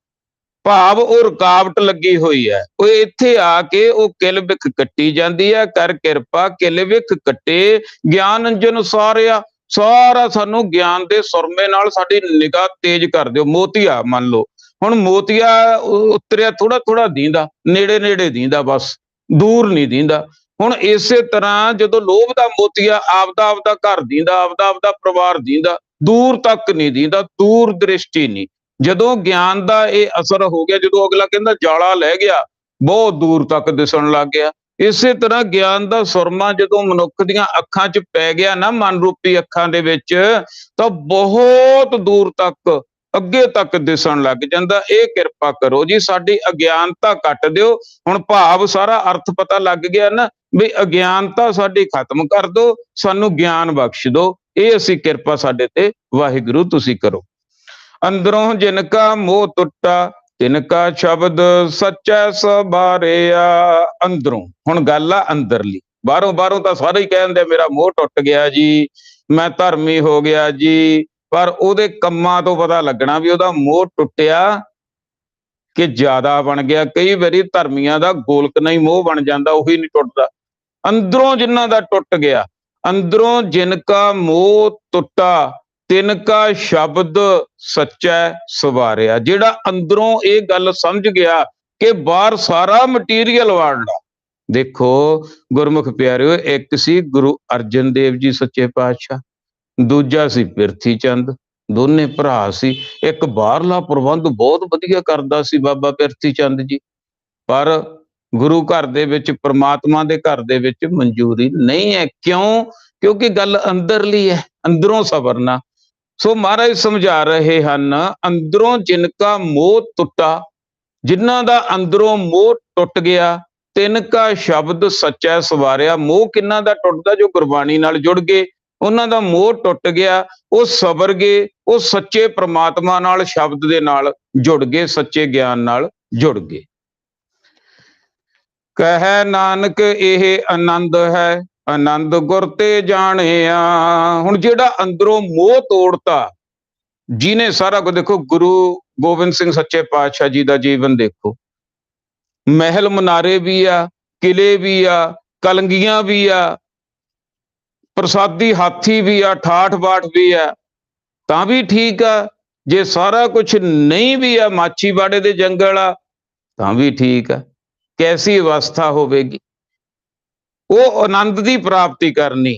ਭਾਵ ਉਹ ਰੁਕਾਵਟ ਲੱਗੀ ਹੋਈ ਹੈ, ਉਹ ਇੱਥੇ ਆ ਕੇ ਉਹ ਕਿੱਲ ਬਿਖ ਕੱਟੀ ਜਾਂਦੀ ਹੈ। ਕਰ ਕਿਰਪਾ ਕਿੱਲ ਬਿਖ ਕੱਟੇ, ਗਿਆਨ ਅੰਜਨ ਸਾਰਿਆ, ਸਾਰਾ ਸਾਨੂੰ ਗਿਆਨ ਦੇ ਸੁਰਮੇ ਨਾਲ ਸਾਡੀ ਨਿਗਾਹ ਤੇਜ਼ ਕਰ ਦਿਓ। ਮੋਤੀਆ ਮੰਨ ਲਓ, ਹੁਣ ਮੋਤੀਆ ਉਤਰਿਆ ਥੋੜਾ ਥੋੜਾ ਦੀਂਦਾ, ਨੇੜੇ ਨੇੜੇ ਦੀਂਦਾ, ਬਸ ਦੂਰ ਨਹੀਂ ਦੀਂਦਾ। ਹੁਣ ਇਸੇ ਤਰ੍ਹਾਂ ਜਦੋਂ ਲੋਭ ਦਾ ਮੋਤੀਆ ਆਪਦਾ ਆਪਦਾ ਘਰ ਦੀਂਦਾ, ਆਪਦਾ ਆਪਦਾ ਪਰਿਵਾਰ ਦੀਂਦਾ, ਦੂਰ ਤੱਕ ਨਹੀਂ ਦੀਂਦਾ, ਦੂਰ ਦ੍ਰਿਸ਼ਟੀ ਨਹੀਂ। ਜਦੋਂ ਗਿਆਨ ਦਾ ਇਹ ਅਸਰ ਹੋ ਗਿਆ, ਜਦੋਂ ਅਗਲਾ ਕਹਿੰਦਾ ਜਾਲਾ ਲੈ ਗਿਆ, ਬਹੁਤ ਦੂਰ ਤੱਕ ਦਿਸਣ ਲੱਗ ਗਿਆ। ਇਸੇ ਤਰ੍ਹਾਂ ਗਿਆਨ ਦਾ ਸੁਰਮਾ ਜਦੋਂ ਮਨੁੱਖ ਦੀਆਂ ਅੱਖਾਂ 'ਚ ਪੈ ਗਿਆ ਨਾ, ਮਨ ਰੂਪੀ ਅੱਖਾਂ ਦੇ ਵਿੱਚ, ਤਾਂ ਬਹੁਤ ਦੂਰ ਤੱਕ, ਅੱਗੇ ਤੱਕ ਦਿਸਣ ਲੱਗ ਜਾਂਦਾ। ਇਹ ਕਿਰਪਾ ਕਰੋ ਜੀ, ਸਾਡੀ ਅਗਿਆਨਤਾ ਕੱਟ ਦਿਓ। ਹੁਣ ਭਾਵ ਸਾਰਾ ਅਰਥ ਪਤਾ ਲੱਗ ਗਿਆ ਨਾ, ਵੀ ਅਗਿਆਨਤਾ ਸਾਡੀ ਖਤਮ ਕਰ ਦਿਓ, ਸਾਨੂੰ ਗਿਆਨ ਬਖਸ਼ ਦਿਓ। ਇਹ ਅਸੀਂ ਕਿਰਪਾ ਸਾਡੇ ਤੇ ਵਾਹਿਗੁਰੂ ਤੁਸੀਂ ਕਰੋ। ਅੰਦਰੋਂ ਜਿਨ ਕਾ ਮੋਹ ਟੁੱਟਾ, ਤਿਨ ਕਾ ਸ਼ਬਦ ਸੱਚਾ ਸਵਾਰਿਆ। ਅੰਦਰੋਂ, ਹੁਣ ਗੱਲ ਆ ਅੰਦਰਲੀ। ਬਾਹਰੋਂ ਬਾਹਰੋਂ ਤਾਂ ਸਾਰੇ ਹੀ ਕਹਿੰਦੇ ਮੇਰਾ ਮੋਹ ਟੁੱਟ ਗਿਆ ਜੀ, ਮੈਂ ਧਰਮੀ ਹੋ ਗਿਆ ਜੀ, ਪਰ ਉਹਦੇ ਕੰਮਾਂ ਤੋਂ ਪਤਾ ਲੱਗਣਾ ਵੀ ਉਹਦਾ ਮੋਹ ਟੁੱਟਿਆ ਕਿ ਜ਼ਿਆਦਾ ਬਣ ਗਿਆ। ਕਈ ਵਾਰੀ ਧਰਮੀਆਂ ਦਾ ਗੋਲਕ ਨਹੀਂ ਮੋਹ ਬਣ ਜਾਂਦਾ, ਉਹੀ ਨਹੀਂ ਟੁੱਟਦਾ। ਅੰਦਰੋਂ ਜਿਨ੍ਹਾਂ ਦਾ ਟੁੱਟ ਗਿਆ, ਅੰਦਰੋਂ ਜਿਨ ਕਾ ਮੋਹ ਟੁੱਟਾ, ਤਿਨ ਕਾ ਸ਼ਬਦ ਸੱਚਾ ਸਵਾਰਿਆ। ਜਿਹੜਾ ਅੰਦਰੋਂ ਇਹ ਗੱਲ ਸਮਝ ਗਿਆ ਕਿ ਬਾਹਰ ਸਾਰਾ ਮਟੀਰੀਅਲ ਵਰਲਡ ਆ। ਦੇਖੋ ਗੁਰਮੁਖ ਪਿਆਰਿਓ, ਇੱਕ ਸੀ ਗੁਰੂ ਅਰਜਨ ਦੇਵ ਜੀ ਸੱਚੇ ਪਾਤਸ਼ਾਹ, ਦੂਜਾ ਸੀ ਪ੍ਰਿਥੀ ਚੰਦ, ਦੋਨੇ ਭਰਾ ਸੀ। ਇੱਕ ਬਾਹਰਲਾ ਪ੍ਰਬੰਧ ਬਹੁਤ ਵਧੀਆ ਕਰਦਾ ਸੀ ਬਾਬਾ ਪ੍ਰਿਥੀ ਚੰਦ ਜੀ, ਪਰ ਗੁਰੂ ਘਰ ਦੇ ਵਿੱਚ, ਪ੍ਰਮਾਤਮਾ ਦੇ ਘਰ ਦੇ ਵਿੱਚ ਮਨਜ਼ੂਰੀ ਨਹੀਂ ਹੈ। ਕਿਉਂ? ਕਿਉਂਕਿ ਗੱਲ ਅੰਦਰਲੀ ਹੈ, ਅੰਦਰੋਂ ਸਵਰਨਾ। ਸੋ ਮਹਾਰਾਜ ਸਮਝਾ ਰਹੇ ਹਨ, ਅੰਦਰੋਂ ਜਿਨ ਕਾ ਮੋਹ ਟੁੱਟਾ, ਜਿਨ੍ਹਾਂ ਦਾ ਅੰਦਰੋਂ ਮੋਹ ਟੁੱਟ ਗਿਆ, ਤਿਨ ਕਾ ਸ਼ਬਦ ਸੱਚਾ ਸਵਾਰਿਆ। ਮੋਹ ਕਿਹਨਾਂ ਦਾ ਟੁੱਟਦਾ? ਜੋ ਗੁਰਬਾਣੀ ਨਾਲ ਜੁੜ ਗਏ, ਉਹਨਾਂ ਦਾ ਮੋਹ ਟੁੱਟ ਗਿਆ, ਉਹ ਸਵਰ ਗਏ, ਉਹ ਸੱਚੇ ਪ੍ਰਮਾਤਮਾ ਨਾਲ, ਸ਼ਬਦ ਦੇ ਨਾਲ ਜੁੜ ਗਏ, ਸੱਚੇ ਗਿਆਨ ਨਾਲ ਜੁੜ ਗਏ। ਕਹਿ ਨਾਨਕ ਇਹ ਆਨੰਦ ਹੈ, ਆਨੰਦ ਗੁਰ ਤੇ ਜਾਣਿਆ। ਹੁਣ ਜਿਹੜਾ ਅੰਦਰੋਂ ਮੋਹ ਤੋੜਤਾ, ਜਿਹਨੇ ਸਾਰਾ ਕੁਝ, ਦੇਖੋ ਗੁਰੂ ਗੋਬਿੰਦ ਸਿੰਘ ਸੱਚੇ ਪਾਤਸ਼ਾਹ ਜੀ ਦਾ ਜੀਵਨ ਦੇਖੋ, ਮਹਿਲ ਮਨਾਰੇ ਵੀ ਆ, ਕਿਲੇ ਵੀ ਆ, ਕਲੰਗੀਆਂ ਵੀ ਆ, ਪ੍ਰਸਾਦੀ ਹਾਥੀ ਵੀ ਆ, ਠਾਠ ਬਾਠ ਵੀ ਆ, ਤਾਂ ਵੀ ਠੀਕ ਆ। ਜੇ ਸਾਰਾ ਕੁਝ ਨਹੀਂ ਵੀ ਆ, ਮਾਛੀਵਾੜੇ ਦੇ ਜੰਗਲ ਆ, ਤਾਂ ਵੀ ਠੀਕ ਆ। ਕੈਸੀ ਅਵਸਥਾ ਹੋਵੇਗੀ? ਉਹ ਆਨੰਦ ਦੀ ਪ੍ਰਾਪਤੀ ਕਰਨੀ।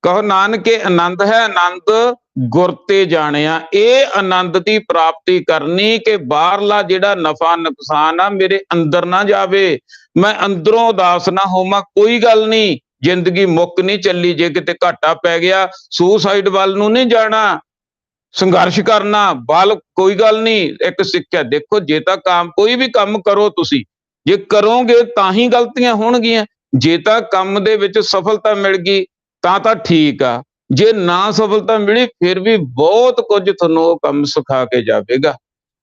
ਕਹੋ ਨਾਨਕੇ ਆਨੰਦ ਹੈ, ਆਨੰਦ ਗੁਰ ਤੇ ਜਾਣਿਆ। ਇਹ ਆਨੰਦ ਦੀ ਪ੍ਰਾਪਤੀ ਕਰਨੀ ਕਿ ਬਾਹਰਲਾ ਜਿਹੜਾ ਨਫਾ ਨੁਕਸਾਨ ਆ ਮੇਰੇ ਅੰਦਰ ਨਾ ਜਾਵੇ, ਮੈਂ ਅੰਦਰੋਂ ਉਦਾਸ ਨਾ ਹੋਵਾਂ। ਕੋਈ ਗੱਲ ਨਹੀਂ, ਜ਼ਿੰਦਗੀ ਮੁੱਕ ਨਹੀਂ ਚੱਲੀ। ਜੇ ਕਿਤੇ ਘਾਟਾ ਪੈ ਗਿਆ, ਸੁਸਾਈਡ ਵੱਲ ਨੂੰ ਨਹੀਂ ਜਾਣਾ, ਸੰਘਰਸ਼ ਕਰਨਾ ਬਲ, ਕੋਈ ਗੱਲ ਨਹੀਂ। ਇੱਕ ਸਿੱਖਿਆ ਦੇਖੋ, ਜੇ ਤਾਂ ਕੋਈ ਵੀ ਕੰਮ ਕਰੋ ਤੁਸੀਂ, ਜੇ ਕਰੋਗੇ ਤਾਂ ਹੀ ਗਲਤੀਆਂ ਹੋਣਗੀਆਂ। ਜੇ ਤਾਂ ਕੰਮ ਦੇ ਵਿੱਚ ਸਫਲਤਾ ਮਿਲ ਗਈ ਤਾਂ ਠੀਕ ਆ, ਜੇ ਨਾ ਸਫਲਤਾ ਮਿਲੀ ਫਿਰ ਵੀ ਬਹੁਤ ਕੁਝ ਤੁਹਾਨੂੰ ਉਹ ਕੰਮ ਸਿਖਾ ਕੇ ਜਾਵੇਗਾ।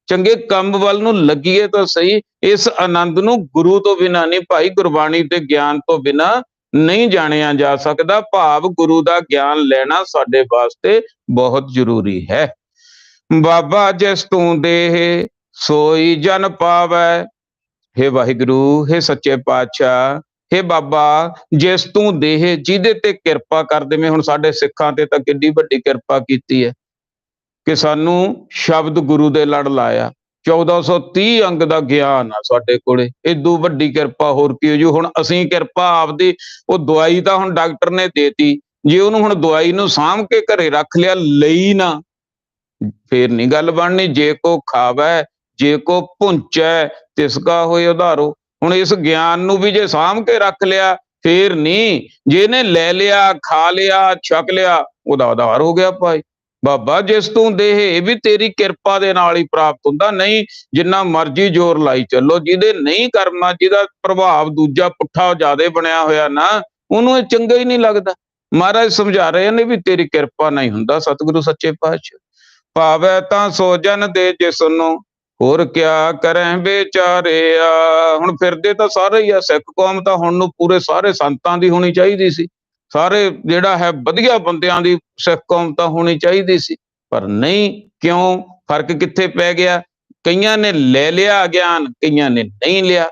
ਚੰਗੇ ਕੰਮ ਵੱਲ ਨੂੰ ਲੱਗੀਏ ਤਾਂ ਸਹੀ। ਇਸ ਆਨੰਦ ਨੂੰ ਗੁਰੂ ਤੋਂ ਬਿਨਾਂ ਨਹੀਂ ਭਾਈ, ਗੁਰਬਾਣੀ ਤੇ ਗਿਆਨ ਤੋਂ ਬਿਨਾਂ ਨਹੀਂ ਜਾਣਿਆ ਜਾ ਸਕਦਾ। ਭਾਵ ਗੁਰੂ ਦਾ ਗਿਆਨ ਲੈਣਾ ਸਾਡੇ ਵਾਸਤੇ ਬਹੁਤ ਜ਼ਰੂਰੀ ਹੈ। ਬਾਬਾ ਜਿਸ ਤੂੰ ਦੇਹ ਸੋਈ ਜਨ ਪਾਵੈ। ਹੇ ਵਾਹਿਗੁਰੂ, ਹੇ ਸੱਚੇ ਪਾਤਸ਼ਾਹ, ਹੇ ਬਾਬਾ, ਜਿਸ ਤੂੰ ਦੇਹ, ਜਿਹਦੇ ਤੇ ਕਿਰਪਾ ਕਰ ਦੇਵੇਂ। ਹੁਣ ਸਾਡੇ ਸਿੱਖਾਂ ਤੇ ਤਾਂ ਕਿੱਡੀ ਵੱਡੀ ਕਿਰਪਾ ਕੀਤੀ ਹੈ ਕਿ ਸਾਨੂੰ ਸ਼ਬਦ ਗੁਰੂ ਦੇ ਲੜ ਲਾਇਆ। 1430 ਅੰਗ ਦਾ ਗਿਆਨ ਆ ਸਾਡੇ ਕੋਲੇ, ਏਦੂ ਵੱਡੀ ਕਿਰਪਾ ਹੋਰ ਕੀ ਹੋ ਜੂ। ਹੁਣ ਅਸੀਂ ਕਿਰਪਾ ਆਪਦੀ, ਉਹ ਦਵਾਈ ਤਾਂ ਹੁਣ ਡਾਕਟਰ ਨੇ ਦੇਤੀ, ਜੇ ਉਹਨੂੰ ਹੁਣ ਦਵਾਈ ਨੂੰ ਸਾਂਭ ਕੇ ਘਰੇ ਰੱਖ ਲਿਆ, ਲਈ ਨਾ, ਫੇਰ ਨਹੀਂ ਗੱਲ ਬਣਨੀ। ਜੇ ਕੋ ਖਾਵੈ, ਜੇ ਕੋ ਭੁੰਚੈ, ਤਿਸਕਾ ਹੋਏ ਉਧਾਰੋ। ਹੁਣ ਇਸ ਗਿਆਨ ਨੂੰ ਵੀ ਜੇ ਸਾਂਭ ਕੇ ਰੱਖ ਲਿਆ ਫੇਰ ਨਹੀਂ, ਜੇ ਇਹਨੇ ਲੈ ਲਿਆ, ਖਾ ਲਿਆ, ਛਕ ਲਿਆ, ਉਹਦਾ ਉਧਾਰ ਹੋ ਗਿਆ ਭਾਈ। ਬਾਬਾ ਜਿਸ ਤੂੰ ਦੇਹ ਇਹ ਵੀ ਤੇਰੀ ਕਿਰਪਾ ਦੇ ਨਾਲ ਹੀ ਪ੍ਰਾਪਤ ਹੁੰਦਾ, ਨਹੀਂ ਜਿੰਨਾ ਮਰਜ਼ੀ ਜ਼ੋਰ ਲਾਈ ਚੱਲੋ, ਜਿਹਦੇ ਨਹੀਂ ਕਰਮਾਂ, ਜਿਹਦਾ ਪ੍ਰਭਾਵ ਦੂਜਾ ਪੁੱਠਾ ਜ਼ਿਆਦਾ ਬਣਿਆ ਹੋਇਆ ਨਾ, ਉਹਨੂੰ ਇਹ ਚੰਗਾ ਹੀ ਨਹੀਂ ਲੱਗਦਾ। ਮਹਾਰਾਜ ਸਮਝਾ ਰਹੇ ਨੇ ਵੀ ਤੇਰੀ ਕਿਰਪਾ ਨਹੀਂ ਹੁੰਦਾ। ਸਤਿਗੁਰੂ ਸੱਚੇ ਪਾਤਸ਼ਾਹ ਭਾਵੈ ਤਾਂ ਸੋ ਜਨ ਦੇ ਜਿਸ ਨੂੰ, ਹੋਰ ਕਿਆ ਕਰੈ ਵਿਚਾਰਿਆ। ਹੁਣ ਫਿਰਦੇ ਤਾਂ ਸਾਰੇ ਹੀ ਆ, ਸਿੱਖ ਕੌਮ ਤਾਂ ਹੁਣ ਨੂੰ ਪੂਰੇ ਸਾਰੇ ਸੰਤਾਂ ਦੀ ਹੋਣੀ ਚਾਹੀਦੀ ਸੀ, ਸਾਰੇ ਜਿਹੜਾ ਹੈ ਵਧੀਆ ਬੰਦਿਆਂ ਦੀ ਸਿੱਖ ਕੌਮ ਤਾਂ ਹੋਣੀ ਚਾਹੀਦੀ ਸੀ, ਪਰ ਨਹੀਂ। ਕਿਉਂ? ਫਰਕ ਕਿੱਥੇ ਪੈ ਗਿਆ? ਕਈਆਂ ਨੇ ਲੈ ਲਿਆ ਗਿਆਨ, ਕਈਆਂ ਨੇ ਨਹੀਂ ਲਿਆ।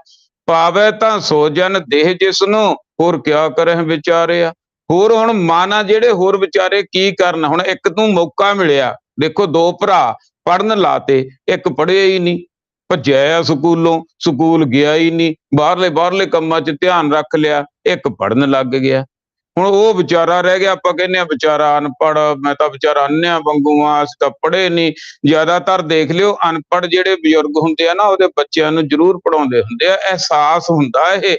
ਪਾਵੈ ਤਾਂ ਸੋ ਜਨ ਦੇਹ ਜਿਸ ਨੂੰ, ਹੋਰ ਕਿਆ ਕਰਹਿ ਵਿਚਾਰਿਆ। ਹੋਰ ਹੁਣ ਮਨ ਆ ਜਿਹੜੇ ਹੋਰ ਵਿਚਾਰੇ ਕੀ ਕਰਨ? ਹੁਣ ਇੱਕ ਨੂੰ ਮੌਕਾ ਮਿਲਿਆ, ਦੇਖੋ ਦੋ ਭਰਾ ਪੜ੍ਹਨ ਲਾਤੇ, ਇੱਕ ਪੜ੍ਹਿਆ ਹੀ ਨਹੀਂ, ਭੱਜਿਆ ਸਕੂਲੋਂ, ਸਕੂਲ ਗਿਆ ਹੀ ਨਹੀਂ, ਬਾਹਰਲੇ ਕੰਮਾਂ 'ਚ ਧਿਆਨ ਰੱਖ ਲਿਆ, ਇੱਕ ਪੜ੍ਹਨ ਲੱਗ ਗਿਆ। ਹੁਣ ਉਹ ਵਿਚਾਰਾ ਰਹਿ ਗਿਆ, ਆਪਾਂ ਕਹਿੰਦੇ ਆ ਵਿਚਾਰਾ ਅਨਪੜ੍ਹ, ਮੈਂ ਤਾਂ ਵਿਚਾਰਾ ਅੰਨਿਆਂ ਵਾਂਗੂ ਆ, ਅਸੀਂ ਤਾਂ ਪੜ੍ਹੇ ਨਹੀਂ। ਜ਼ਿਆਦਾਤਰ ਦੇਖ ਲਿਓ ਅਨਪੜ੍ਹ ਜਿਹੜੇ ਬਜ਼ੁਰਗ ਹੁੰਦੇ ਆ ਨਾ, ਉਹਦੇ ਬੱਚਿਆਂ ਨੂੰ ਜ਼ਰੂਰ ਪੜ੍ਹਾਉਂਦੇ ਹੁੰਦੇ ਆ। ਅਹਿਸਾਸ ਹੁੰਦਾ ਇਹ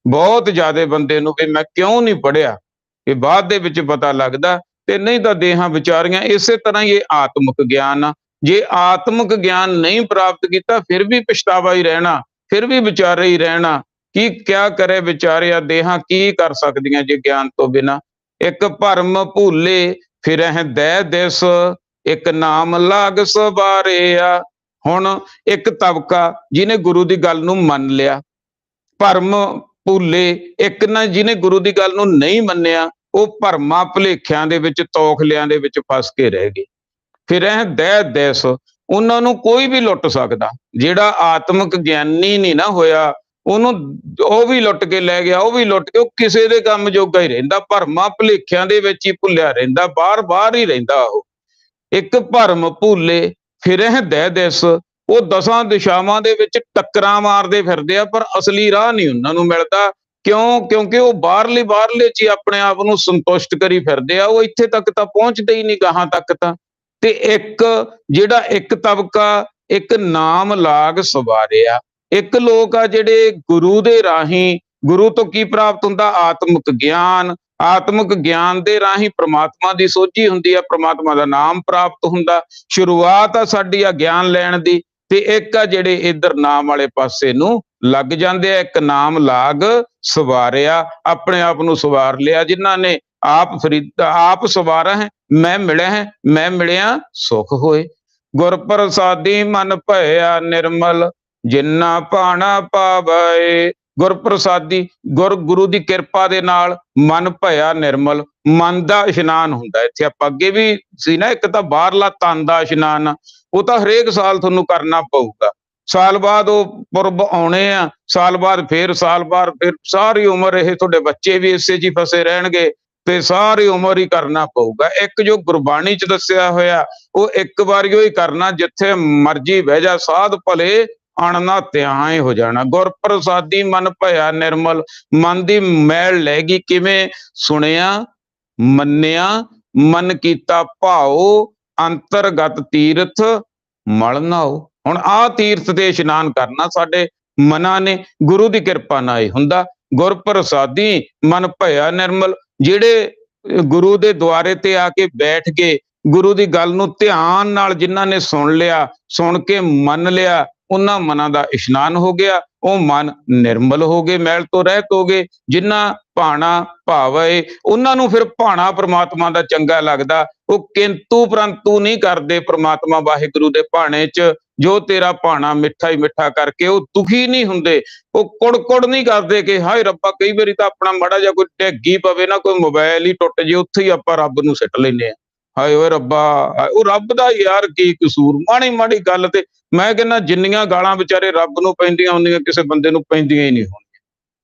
ਬਹੁਤ ਜ਼ਿਆਦਾ ਬੰਦੇ ਨੂੰ ਵੀ ਮੈਂ ਕਿਉਂ ਨਹੀਂ ਪੜ੍ਹਿਆ, ਇਹ ਬਾਅਦ ਦੇ ਵਿੱਚ ਪਤਾ ਲੱਗਦਾ। ਤੇ ਨਹੀਂ ਤਾਂ ਦੇਹਾਂ ਵਿਚਾਰੀਆਂ। ਇਸੇ ਤਰ੍ਹਾਂ ਹੀ ਇਹ ਆਤਮਿਕ ਗਿਆਨ ਆ, ਜੇ ਆਤਮਿਕ ਗਿਆਨ ਨਹੀਂ ਪ੍ਰਾਪਤ ਕੀਤਾ ਫਿਰ ਵੀ ਪਛਤਾਵਾ ਹੀ ਰਹਿਣਾ, ਫਿਰ ਵੀ ਵਿਚਾਰੇ ਹੀ ਰਹਿਣਾ। ਕੀ ਕਿਆ ਕਰੇ ਵਿਚਾਰਿਆ, ਦੇਹਾਂ ਕੀ ਕਰ ਸਕਦੀਆਂ ਜੇ ਗਿਆਨ ਤੋਂ ਬਿਨਾਂ। ਇੱਕ ਭਰਮ ਭੂਲੇ ਫਿਰਹਿ ਦਹਿ ਦਿਸ, ਇੱਕ ਨਾਮ ਲਾਗ ਸਵਾਰਿਆ। ਹੁਣ ਇੱਕ ਤਬਕਾ ਜਿਹਨੇ ਗੁਰੂ ਦੀ ਗੱਲ ਨੂੰ ਮੰਨ ਲਿਆ, ਭਰਮ ਭੁੱਲੇ ਇੱਕ ਨਾ ਜਿਹਨੇ ਗੁਰੂ ਦੀ ਗੱਲ ਨੂੰ ਨਹੀਂ ਮੰਨਿਆ, ਉਹ ਭਰਮਾਂ ਭੁਲੇਖਿਆਂ ਦੇ ਵਿੱਚ, ਤੌਖਲਿਆਂ ਦੇ ਵਿੱਚ ਫਸ ਕੇ ਰਹਿ ਗਏ। ਫਿਰ ਇਹ ਦਹਿ ਦਿਸ, ਉਹਨਾਂ ਨੂੰ ਕੋਈ ਵੀ ਲੁੱਟ ਸਕਦਾ। ਜਿਹੜਾ ਆਤਮਿਕ ਗਿਆਨੀ ਨਹੀਂ ਨਾ ਹੋਇਆ, ਉਹਨੂੰ ਉਹ ਵੀ ਲੁੱਟ ਕੇ ਲੈ ਗਿਆ, ਉਹ ਵੀ ਲੁੱਟ ਕੇ, ਉਹ ਕਿਸੇ ਦੇ ਕੰਮ ਜੋਗਾ ਹੀ ਰਹਿੰਦਾ, ਭਰਮਾਂ ਭੁਲੇਖਿਆਂ ਦੇ ਵਿੱਚ ਹੀ ਭੁੱਲਿਆ ਰਹਿੰਦਾ, ਬਾਹਰ ਹੀ ਰਹਿੰਦਾ ਉਹ। ਇੱਕ ਭਰਮ ਭੁੱਲੇ ਫਿਰ ਇਹ ਦਹਿ ਦਿਸ, ਉਹ ਦਸਾਂ ਦਿਸ਼ਾਵਾਂ ਦੇ ਵਿੱਚ ਟੱਕਰਾਂ ਮਾਰਦੇ ਫਿਰਦੇ ਆ, ਪਰ ਅਸਲੀ ਰਾਹ ਨਹੀਂ ਉਹਨਾਂ ਨੂੰ ਮਿਲਦਾ। ਕਿਉਂ? ਕਿਉਂਕਿ ਉਹ ਬਾਹਰਲੇ 'ਚ ਹੀ ਆਪਣੇ ਆਪ ਨੂੰ ਸੰਤੁਸ਼ਟ ਕਰੀ ਫਿਰਦੇ ਆ, ਉਹ ਇੱਥੇ ਤੱਕ ਤਾਂ ਪਹੁੰਚਦੇ ਹੀ ਨਹੀਂ, ਗਾਹਾਂ ਤੱਕ ਤਾਂ। ਤੇ ਇੱਕ ਜਿਹੜਾ ਇੱਕ ਤਬਕਾ, ਇੱਕ ਨਾਮ ਲਾਗ ਸਵਾਰਿਆ, ਇੱਕ ਲੋਕ ਆ ਜਿਹੜੇ ਗੁਰੂ ਦੇ ਰਾਹੀਂ, ਗੁਰੂ ਤੋਂ ਕੀ ਪ੍ਰਾਪਤ ਹੁੰਦਾ? ਆਤਮਿਕ ਗਿਆਨ। ਆਤਮਿਕ ਗਿਆਨ ਦੇ ਰਾਹੀਂ ਪ੍ਰਮਾਤਮਾ ਦੀ ਸੋਝੀ ਹੁੰਦੀ ਆ, ਪ੍ਰਮਾਤਮਾ ਦਾ ਨਾਮ ਪ੍ਰਾਪਤ ਹੁੰਦਾ। ਸ਼ੁਰੂਆਤ ਆ ਸਾਡੀ ਆ ਗਿਆਨ ਲੈਣ ਦੀ। ਤੇ ਇੱਕ ਆ ਜਿਹੜੇ ਇੱਧਰ ਨਾਮ ਵਾਲੇ ਪਾਸੇ ਨੂੰ ਲੱਗ ਜਾਂਦੇ ਆ। ਇੱਕ ਨਾਮ ਲਾਗ ਸਵਾਰਿਆ, ਆਪਣੇ ਆਪ ਨੂੰ ਸਵਾਰ ਲਿਆ, ਜਿਨ੍ਹਾਂ ਨੇ ਆਪ ਸਵਾਰਾ ਹੈ, ਮੈਂ ਮਿਲਿਆ ਹੈ, ਮੈਂ ਮਿਲਿਆ ਸੁਖ ਹੋਏ। ਗੁਰ ਪ੍ਰਸਾਦੀ ਮਨ ਭਇਆ ਨਿਰਮਲ, ਜਿੰਨਾ ਭਾਣਾ ਪਾਵੈ। ਗੁਰ ਪ੍ਰਸਾਦੀ, ਗੁਰੂ ਦੀ ਕਿਰਪਾ ਦੇ ਨਾਲ ਮਨ ਭਇਆ ਨਿਰਮਲ, ਮਨ ਦਾ ਇਸ਼ਨਾਨ ਹੁੰਦਾ। ਇੱਥੇ ਆਪਾਂ ਅੱਗੇ ਵੀ ਸੀ ਨਾ, ਇੱਕ ਤਾਂ ਬਾਹਰਲਾ ਤਨ ਦਾ ਇਸ਼ਨਾਨ, ਉਹ ਤਾਂ ਹਰੇਕ ਸਾਲ ਤੁਹਾਨੂੰ ਕਰਨਾ ਪਊਗਾ। ਸਾਲ ਬਾਅਦ ਉਹ ਪੁਰਬ ਆਉਣੇ ਆ, ਸਾਲ ਬਾਅਦ ਫਿਰ ਸਾਰੀ ਉਮਰ ਇਹ ਤੁਹਾਡੇ ਬੱਚੇ ਵੀ ਇਸੇ 'ਚ ਹੀ ਫਸੇ ਰਹਿਣਗੇ, ਤੇ ਸਾਰੀ ਉਮਰ ਹੀ ਕਰਨਾ ਪਊਗਾ। ਇੱਕ ਜੋ ਗੁਰਬਾਣੀ 'ਚ ਦੱਸਿਆ ਹੋਇਆ, ਉਹ ਇੱਕ ਵਾਰੀ ਹੀ ਕਰਨਾ, ਜਿੱਥੇ ਮਰਜੀ ਬਹਿ ਜਾ, ਸਾਧ ਭਲੇ ਅਣ ਧਿਆਏ ਹੋ ਜਾਣਾ। ਗੁਰ ਪ੍ਰਸਾਦੀ ਮਨ ਭਇਆ ਨਿਰਮਲ, ਮਨ ਦੀ ਮੈਲ ਲੈ ਗਈ। ਕਿਵੇਂ? ਸੁਣਿਆ, ਮੰਨਿਆ, ਮਨ ਕੀਤਾ ਭਾਉ, ਅੰਤਰਗਤ ਤੀਰਥ ਮਲ ਨਾਉ। ਹੁਣ ਆਹ ਤੀਰਥ ਤੇ ਇਸ਼ਨਾਨ ਕਰਨਾ ਸਾਡੇ ਮਨਾਂ ਨੇ, ਗੁਰੂ ਦੀ ਕਿਰਪਾ ਨਾਲ ਹੀ ਹੁੰਦਾ। ਗੁਰ ਪ੍ਰਸਾਦੀ ਮਨ ਭਇਆ ਨਿਰਮਲ, ਜਿਹੜੇ ਗੁਰੂ ਦੇ ਦੁਆਰੇ ਤੇ ਆ ਕੇ ਬੈਠ ਕੇ ਗੁਰੂ ਦੀ ਗੱਲ ਨੂੰ ਧਿਆਨ ਨਾਲ ਜਿਨ੍ਹਾਂ ਨੇ ਸੁਣ ਲਿਆ, ਸੁਣ ਕੇ ਮੰਨ ਲਿਆ, ਉਹਨਾਂ ਮਨਾਂ ਦਾ ਇਸ਼ਨਾਨ ਹੋ ਗਿਆ। ਉਹ ਮਨ ਨਿਰਮਲ ਹੋ ਗਏ, ਮੈਲ ਤੋਂ ਰਹਿਤ ਹੋ ਗਏ। ਜਿਨ੍ਹਾਂ ਭਾਣਾ ਭਾਵੈ, ਉਹਨਾਂ ਨੂੰ ਫਿਰ ਭਾਣਾ ਪ੍ਰਮਾਤਮਾ ਦਾ ਚੰਗਾ ਲੱਗਦਾ। ਉਹ ਕਿੰਤੂ ਪ੍ਰੰਤੂ ਨਹੀਂ ਕਰਦੇ ਪ੍ਰਮਾਤਮਾ ਵਾਹਿਗੁਰੂ ਦੇ ਭਾਣੇ 'ਚ। ਜੋ ਤੇਰਾ ਭਾਣਾ ਮਿੱਠਾ ਹੀ ਮਿੱਠਾ ਕਰਕੇ ਉਹ ਦੁਖੀ ਨਹੀਂ ਹੁੰਦੇ, ਉਹ ਕੁੜ ਨਹੀਂ ਕਰਦੇ ਕਿ ਹਾਏ ਰੱਬਾ। ਕਈ ਵਾਰੀ ਤਾਂ ਆਪਣਾ ਮਾੜਾ ਜਿਹਾ ਕੋਈ ਢਿੱਗੀ ਪਵੇ ਨਾ, ਕੋਈ ਮੋਬਾਈਲ ਹੀ ਟੁੱਟ ਜੇ, ਉੱਥੇ ਹੀ ਆਪਾਂ ਰੱਬ ਨੂੰ ਸਿੱਟ ਲੈਂਦੇ ਆ, ਹਾਏ ਓਏ ਰੱਬਾ। ਉਹ ਰੱਬ ਦਾ ਯਾਰ ਕੀ ਕਸੂਰ? ਮਾੜੀ ਗੱਲ ਤੇ ਮੈਂ ਕਹਿੰਦਾ ਜਿੰਨੀਆਂ ਗਾਲਾਂ ਵਿਚਾਰੇ ਰੱਬ ਨੂੰ ਪੈਂਦੀਆਂ, ਉਨੀਆਂ ਕਿਸੇ ਬੰਦੇ ਨੂੰ ਪੈਂਦੀਆਂ ਹੀ ਨਹੀਂ ਹੋਣੀਆਂ।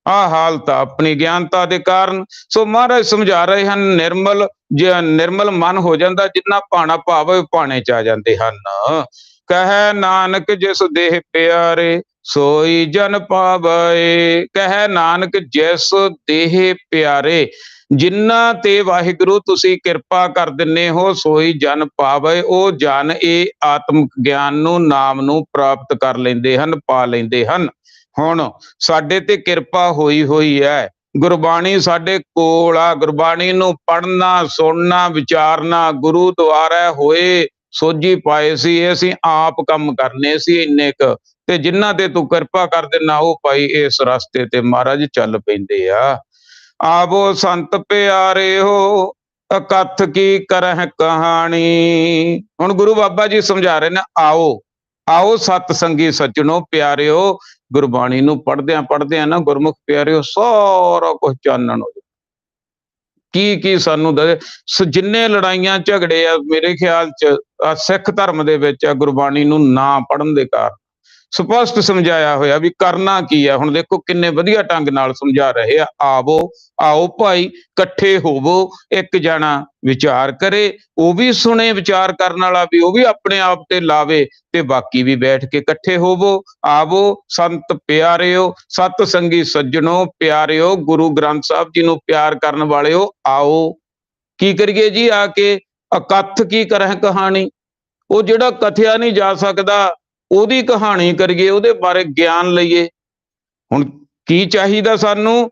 ਆਹ ਹਾਲਤ ਆ ਆਪਣੀ ਗਿਆਨਤਾ ਦੇ ਕਾਰਨ। ਸੋ ਮਹਾਰਾਜ ਸਮਝਾ ਰਹੇ ਹਨ, ਨਿਰਮਲ ਮਨ ਹੋ ਜਾਂਦਾ, ਜਿੰਨਾ ਭਾਣਾ ਭਾਵ ਭਾਣੇ 'ਚ ਆ ਜਾਂਦੇ ਹਨ। ਕਹੈ ਨਾਨਕ ਜਿਸ ਦੇਹ ਪਿਆਰੇ, ਸੋਈ ਜਨ ਪਾਵੈ। ਕਹੈ ਨਾਨਕ ਜਿਸ ਦੇਹ ਪਿਆਰੇ, ਜਿਨ੍ਹਾਂ ਤੇ ਵਾਹਿਗੁਰੂ ਤੁਸੀਂ ਕਿਰਪਾ ਕਰ ਦਿੰਦੇ ਹੋ, ਸੋਈ ਜਨ ਪਾਵੈ। ਉਹ ਜਨ ਇਹ ਆਤਮਿਕ ਗਿਆਨ ਨੂੰ, ਨਾਮ ਨੂੰ ਪ੍ਰਾਪਤ ਕਰ ਲੈਂਦੇ ਹਨ, ਪਾ ਲੈਂਦੇ ਹਨ। ਹੁਣ ਸਾਡੇ ਤੇ ਕਿਰਪਾ ਹੋਈ ਹੈ, ਗੁਰਬਾਣੀ ਸਾਡੇ ਕੋਲ ਆ, ਗੁਰਬਾਣੀ ਨੂੰ ਪੜ੍ਹਨਾ, ਸੁਣਨਾ, ਵਿਚਾਰਨਾ, ਗੁਰੂ ਦੁਆਰਾ ਹੋਏ ਸੋਝੀ ਪਾਏ ਸੀ, ਇਹ ਅਸੀਂ ਆਪ ਕੰਮ ਕਰਨੇ ਸੀ ਇੰਨੇ ਕੁ, ਤੇ ਜਿਨ੍ਹਾਂ ਤੇ ਤੂੰ ਕਿਰਪਾ ਕਰ ਦਿੰਦਾ ਉਹ ਭਾਈ ਇਸ ਰਸਤੇ ਤੇ ਮਹਾਰਾਜ ਚੱਲ ਪੈਂਦੇ ਆ। ਆਵੋ ਸੰਤ ਪਿਆਰਿਓ ਅਕਥ ਕੀ ਕਰਹਿ ਕਹਾਣੀ। ਹੁਣ ਗੁਰੂ ਬਾਬਾ ਜੀ ਸਮਝਾ ਰਹੇ ਨੇ, ਆਓ ਆਓ ਸਤ ਸੰਗੀ ਸੱਜਣੋ ਪਿਆਰਿਓ, ਗੁਰਬਾਣੀ ਨੂੰ ਪੜ੍ਹਦਿਆਂ ਨਾ ਗੁਰਮੁਖ ਪਿਆਰਿਓ ਸਾਰਾ ਕੁਝ ਚਾਨਣ ਹੋ ਜਾਏ। ਕੀ ਸਾਨੂੰ ਜਿੰਨੇ ਲੜਾਈਆਂ ਝਗੜੇ ਆ ਮੇਰੇ ਖਿਆਲ ਚ ਸਿੱਖ ਧਰਮ ਦੇ ਵਿੱਚ ਆ, ਗੁਰਬਾਣੀ ਨੂੰ ਨਾ ਪੜ੍ਹਨ ਦੇ ਕਾਰਨ ਸਪਸ਼ਟ ਸਮਝਾਇਆ ਹੋਇਆ ਵੀ ਕਰਨਾ ਕੀ ਆ। ਹੁਣ ਦੇਖੋ ਕਿੰਨੇ ਵਧੀਆ ਢੰਗ ਨਾਲ ਸਮਝਾ ਰਹੇ ਆ। ਆਓ ਭਾਈ ਇਕੱਠੇ ਹੋਵੋ, ਇੱਕ ਜਣਾ ਵਿਚਾਰ ਕਰੇ, ਉਹ ਵੀ ਸੁਣੇ, ਵਿਚਾਰ ਕਰਨ ਵਾਲਾ ਵੀ ਉਹ ਵੀ ਆਪਣੇ ਆਪ ਤੇ ਲਾਵੇ, ਤੇ ਬਾਕੀ ਵੀ ਬੈਠ ਕੇ ਇਕੱਠੇ ਹੋਵੋ। ਆਵੋ ਸੰਤ ਪਿਆਰਿਓ, ਸਤ ਸੰਗੀ ਸੱਜਣੋ ਪਿਆਰਿਓ, ਗੁਰੂ ਗ੍ਰੰਥ ਸਾਹਿਬ ਜੀ ਨੂੰ ਪਿਆਰ ਕਰਨ ਵਾਲਿਓ ਆਓ। ਕੀ ਕਰੀਏ ਜੀ ਆ ਕੇ? ਅਕਥ ਕੀ ਕਰਹਿ ਕਹਾਣੀ, ਉਹ ਜਿਹੜਾ ਕਥਿਆ ਨਹੀਂ ਜਾ ਸਕਦਾ ਉਹਦੀ ਕਹਾਣੀ ਕਰੀਏ, ਉਹਦੇ ਬਾਰੇ ਗਿਆਨ ਲਈਏ। ਹੁਣ ਕੀ ਚਾਹੀਦਾ ਸਾਨੂੰ?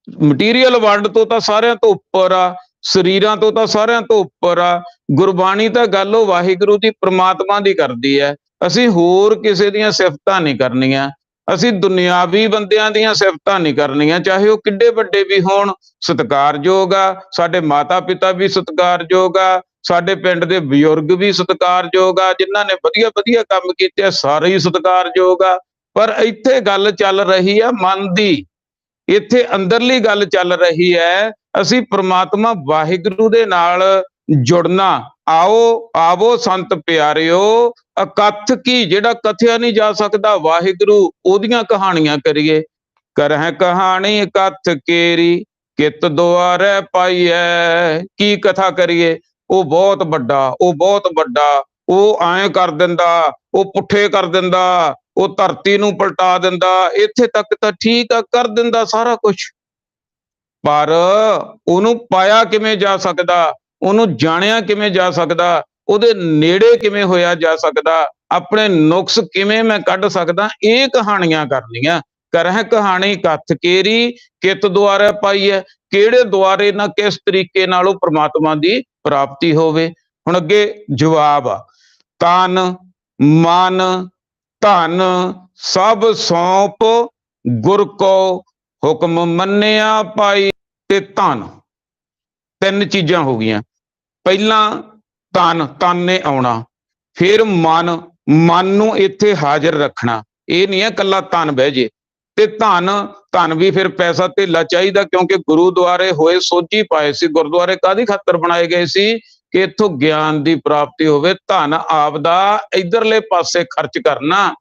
ਮਟੀਰੀਅਲ ਵਰਲਡ ਤੋਂ ਤਾਂ ਸਾਰਿਆਂ ਤੋਂ ਉੱਪਰ ਆ, ਸਰੀਰਾਂ ਤੋਂ ਤਾਂ ਸਾਰਿਆਂ ਤੋਂ ਉੱਪਰ ਆ। ਗੁਰਬਾਣੀ ਤਾਂ ਗੱਲ ਉਹ ਵਾਹਿਗੁਰੂ ਦੀ ਪ੍ਰਮਾਤਮਾ ਦੀ ਕਰਦੀ ਹੈ। ਅਸੀਂ ਹੋਰ ਕਿਸੇ ਦੀਆਂ ਸਿਫਤਾਂ ਨਹੀਂ ਕਰਨੀਆਂ, ਅਸੀਂ ਦੁਨਿਆਵੀ ਬੰਦਿਆਂ ਦੀਆਂ ਸਿਫਤਾਂ ਨਹੀਂ ਕਰਨੀਆਂ, ਚਾਹੇ ਉਹ ਕਿੱਡੇ ਵੱਡੇ ਵੀ ਹੋਣ। ਸਤਿਕਾਰਯੋਗ ਆ, ਸਾਡੇ ਮਾਤਾ ਪਿਤਾ ਵੀ ਸਤਿਕਾਰਯੋਗ ਆ, ਸਾਡੇ ਪਿੰਡ ਦੇ ਬਜ਼ੁਰਗ ਵੀ ਸਤਿਕਾਰਯੋਗ ਆ, ਜਿਨ੍ਹਾਂ ਨੇ ਵਧੀਆ ਵਧੀਆ ਕੰਮ ਕੀਤੇ ਆ ਸਾਰੇ ਹੀ ਸਤਿਕਾਰਯੋਗ ਆ। ਪਰ ਇੱਥੇ ਗੱਲ ਚੱਲ ਰਹੀ ਆ ਮਨ ਦੀ, ਇੱਥੇ ਅੰਦਰਲੀ ਗੱਲ ਚੱਲ ਰਹੀ ਹੈ। ਅਸੀਂ ਪ੍ਰਮਾਤਮਾ ਵਾਹਿਗੁਰੂ ਦੇ ਨਾਲ ਜੁੜਨਾ। ਆਵੋ ਸੰਤ ਪਿਆਰਿਓ ਅਕਥ ਕੀ, ਜਿਹੜਾ ਕਥਿਆ ਨਹੀਂ ਜਾ ਸਕਦਾ ਵਾਹਿਗੁਰੂ, ਉਹਦੀਆਂ ਕਹਾਣੀਆਂ ਕਰੀਏ। ਕਰਹਿ ਕਹਾਣੀ ਕਥ ਕੇਰੀ, ਕਿਤ ਦੁਆਰੇ ਪਾਈਐ। ਕੀ ਕਥਾ ਕਰੀਏ? ਉਹ ਬਹੁਤ ਵੱਡਾ, ਉਹ ਬਹੁਤ ਵੱਡਾ, ਉਹ ਐਂ ਕਰ ਦਿੰਦਾ, ਉਹ ਪੁੱਠੇ ਕਰ ਦਿੰਦਾ, ਉਹ ਧਰਤੀ ਨੂੰ ਪਲਟਾ ਦਿੰਦਾ। ਇੱਥੇ ਤੱਕ ਤਾਂ ਠੀਕ ਆ, ਕਰ ਦਿੰਦਾ ਸਾਰਾ ਕੁਝ, ਪਰ ਉਹਨੂੰ ਪਾਇਆ ਕਿਵੇਂ ਜਾ ਸਕਦਾ, ਉਹਨੂੰ ਜਾਣਿਆ ਕਿਵੇਂ ਜਾ ਸਕਦਾ, ਉਹਦੇ ਨੇੜੇ ਕਿਵੇਂ ਹੋਇਆ ਜਾ ਸਕਦਾ, ਆਪਣੇ ਨੁਕਸ ਕਿਵੇਂ ਮੈਂ ਕੱਢ ਸਕਦਾ, ਇਹ ਕਹਾਣੀਆਂ ਕਰਨੀਆਂ। ਕਰਹਿ ਕਹਾਣੀ ਕਥ ਕੇਰੀ, ਕਿਤ ਦੁਆਰੇ ਪਾਈ ਹੈ, ਕਿਹੜੇ ਦੁਆਰੇ ਨਾਲ ਕਿਸ ਤਰੀਕੇ ਨਾਲ ਉਹ ਪ੍ਰਮਾਤਮਾ ਦੀ ਪ੍ਰਾਪਤੀ ਹੋਵੇ। ਹੁਣ ਅੱਗੇ ਜਵਾਬ ਆ, ਤਨ ਮਨ ਧਨ ਸਭ ਸੌਂਪ ਗੁਰ ਕੋ, ਹੁਕਮ ਮੰਨਿਆ ਪਾਈ ਤੇ ਧਨ। ਤਿੰਨ ਚੀਜ਼ਾਂ ਹੋ ਗਈਆਂ। ਪਹਿਲਾਂ ਤਨ ਨੇ ਆਉਣਾ, ਫਿਰ ਮਨ ਨੂੰ ਇੱਥੇ ਹਾਜ਼ਰ ਰੱਖਣਾ, ਇਹ ਨਹੀਂ ਹੈ ਇਕੱਲਾ ਤਨ ਬਹਿ ਜੇ, ਤੇ ਧਨ ਵੀ ਫਿਰ ਪੈਸਾ ਧੇਲਾ ਚਾਹੀਦਾ, ਕਿਉਂਕਿ ਗੁਰੂ ਦੁਆਰੇ ਹੋਏ ਸੋਝੀ ਪਾਏ ਸੀ। ਗੁਰਦੁਆਰੇ ਕਾਹਦੀ ਖਾਤਰ ਬਣਾਏ ਗਏ ਸੀ? ਕਿ ਇੱਥੋਂ ਗਿਆਨ ਦੀ ਪ੍ਰਾਪਤੀ ਹੋਵੇ। ਧਨ ਆਪਦਾ ਇਧਰਲੇ ਪਾਸੇ ਖਰਚ ਕਰਨਾ,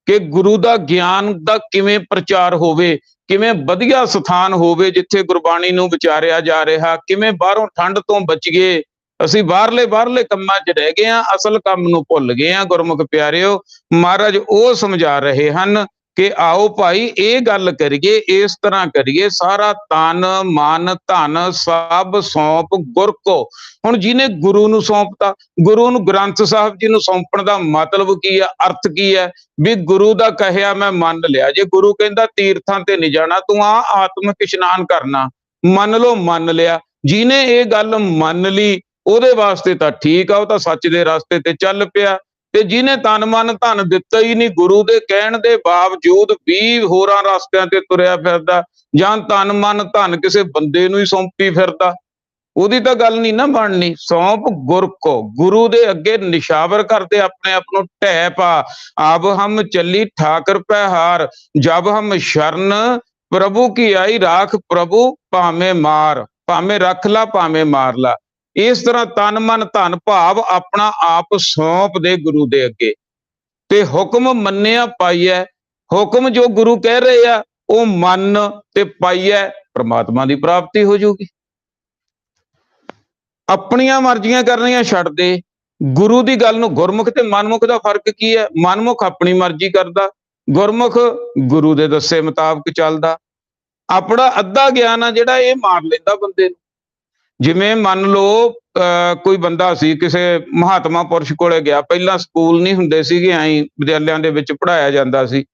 ਕਿ ਗੁਰੂ ਦਾ ਗਿਆਨ ਦਾ ਕਿਵੇਂ ਪ੍ਰਚਾਰ ਹੋਵੇ, ਕਿਵੇਂ ਵਧੀਆ ਸਥਾਨ ਹੋਵੇ ਜਿੱਥੇ ਗੁਰਬਾਣੀ ਨੂੰ ਵਿਚਾਰਿਆ ਜਾ ਰਿਹਾ, ਕਿਵੇਂ ਬਾਹਰੋਂ ਠੰਡ ਤੋਂ ਬਚੀਏ। ਅਸੀਂ ਬਾਹਰਲੇ ਕੰਮਾਂ 'ਚ ਰਹਿ ਗਏ ਹਾਂ, ਅਸਲ ਕੰਮ ਨੂੰ ਭੁੱਲ ਗਏ ਹਾਂ। ਗੁਰਮੁਖ ਪਿਆਰਿਓ, ਮਹਾਰਾਜ ਉਹ ਸਮਝਾ ਰਹੇ ਹਨ ਕਿ ਆਓ ਭਾਈ ਇਹ ਗੱਲ ਕਰੀਏ, ਇਸ ਤਰ੍ਹਾਂ ਕਰੀਏ, ਸਾਰਾ ਤਨ ਮਨ ਧਨ ਸਭ ਸੌਂਪ ਗੁਰ ਕੋ। ਹੁਣ ਜਿਹਨੇ ਗੁਰੂ ਨੂੰ ਸੌਂਪਤਾ, ਗੁਰੂ ਨੂੰ ਗ੍ਰੰਥ ਸਾਹਿਬ ਜੀ ਨੂੰ ਸੌਂਪਣ ਦਾ ਮਤਲਬ ਕੀ ਆ, ਅਰਥ ਕੀ ਹੈ? ਵੀ ਗੁਰੂ ਦਾ ਕਹਿਆ ਮੈਂ ਮੰਨ ਲਿਆ। ਜੇ ਗੁਰੂ ਕਹਿੰਦਾ ਤੀਰਥਾਂ ਤੇ ਨਹੀਂ ਜਾਣਾ, ਤੂੰ ਆਤਮਿਕ ਇਸ਼ਨਾਨ ਕਰਨਾ, ਮੰਨ ਲਓ, ਮੰਨ ਲਿਆ। ਜਿਹਨੇ ਇਹ ਗੱਲ ਮੰਨ ਲਈ ਉਹਦੇ ਵਾਸਤੇ ਤਾਂ ਠੀਕ ਆ, ਉਹ ਤਾਂ ਸੱਚ ਦੇ ਰਸਤੇ ਤੇ ਚੱਲ ਪਿਆ। ਤੇ ਜਿਹਨੇ ਤਨ ਮਨ ਧਨ ਦਿੱਤਾ ਹੀ ਨਹੀਂ, ਗੁਰੂ ਦੇ ਕਹਿਣ ਦੇ ਬਾਵਜੂਦ ਵੀ ਹੋਰਾਂ ਰਸਤਿਆਂ ਤੇ ਤੁਰਿਆ ਫਿਰਦਾ, ਜਾਂ ਤਨ ਮਨ ਧਨ ਕਿਸੇ ਬੰਦੇ ਨੂੰ ਹੀ ਸੌਂਪੀ ਫਿਰਦਾ, ਉਹਦੀ ਤਾਂ ਗੱਲ ਨਹੀਂ ਨਾ ਬਣਨੀ। ਸੌਂਪ ਗੁਰ ਕੋ, ਗੁਰੂ ਦੇ ਅੱਗੇ ਨਿਸ਼ਾਵਰ ਕਰਦੇ ਆਪਣੇ ਆਪ ਨੂੰ, ਢਹਿ ਪਾ। ਆਬ ਹਮ ਚੱਲੀ ਠਾਕਰ ਪੈ ਹਾਰ, ਜਬ ਹਮ ਸ਼ਰਨ ਪ੍ਰਭੂ ਕੀ ਆਈ, ਰਾਖ ਪ੍ਰਭੂ ਭਾਵੇਂ ਮਾਰ, ਭਾਵੇਂ ਰੱਖ ਲਾ ਭਾਵੇਂ ਮਾਰ ਲਾ। ਇਸ ਤਰ੍ਹਾਂ ਤਨ ਮਨ ਧਨ ਭਾਵ ਆਪਣਾ ਆਪ ਸੌਂਪ ਦੇ ਗੁਰੂ ਦੇ ਅੱਗੇ, ਤੇ ਹੁਕਮ ਮੰਨਿਆ ਪਾਈਐ। ਹੁਕਮ ਜੋ ਗੁਰੂ ਕਹਿ ਰਹੇ ਆ ਉਹ ਮੰਨ ਤੇ ਪਾਈਐ, ਪ੍ਰਮਾਤਮਾ ਦੀ ਪ੍ਰਾਪਤੀ ਹੋ ਜਾਊਗੀ। ਆਪਣੀਆਂ ਮਰਜ਼ੀਆਂ ਕਰਨੀਆਂ ਛੱਡ ਦੇ, ਗੁਰੂ ਦੀ ਗੱਲ ਨੂੰ। ਗੁਰਮੁਖ ਤੇ ਮਨਮੁਖ ਦਾ ਫਰਕ ਕੀ ਹੈ? ਮਨਮੁਖ ਆਪਣੀ ਮਰਜ਼ੀ ਕਰਦਾ, ਗੁਰਮੁਖ ਗੁਰੂ ਦੇ ਦੱਸੇ ਮੁਤਾਬਕ ਚੱਲਦਾ। ਆਪਣਾ ਅੱਧਾ ਗਿਆਨ ਆ ਜਿਹੜਾ ਇਹ ਮਾਰ ਲੈਂਦਾ ਬੰਦੇ ਨੂੰ। ਜਿਵੇਂ ਮੰਨ ਲਓ ਕੋਈ ਬੰਦਾ ਸੀ, ਕਿਸੇ ਮਹਾਤਮਾ ਪੁਰਸ਼ ਕੋਲੇ ਗਿਆ, ਪਹਿਲਾਂ ਸਕੂਲ ਨਹੀਂ ਹੁੰਦੇ ਸੀਗੇ, ਐਂ ਵਿਦਿਆਲਿਆਂ ਦੇ ਵਿੱਚ ਪੜ੍ਹਾਇਆ ਜਾਂਦਾ ਸੀ।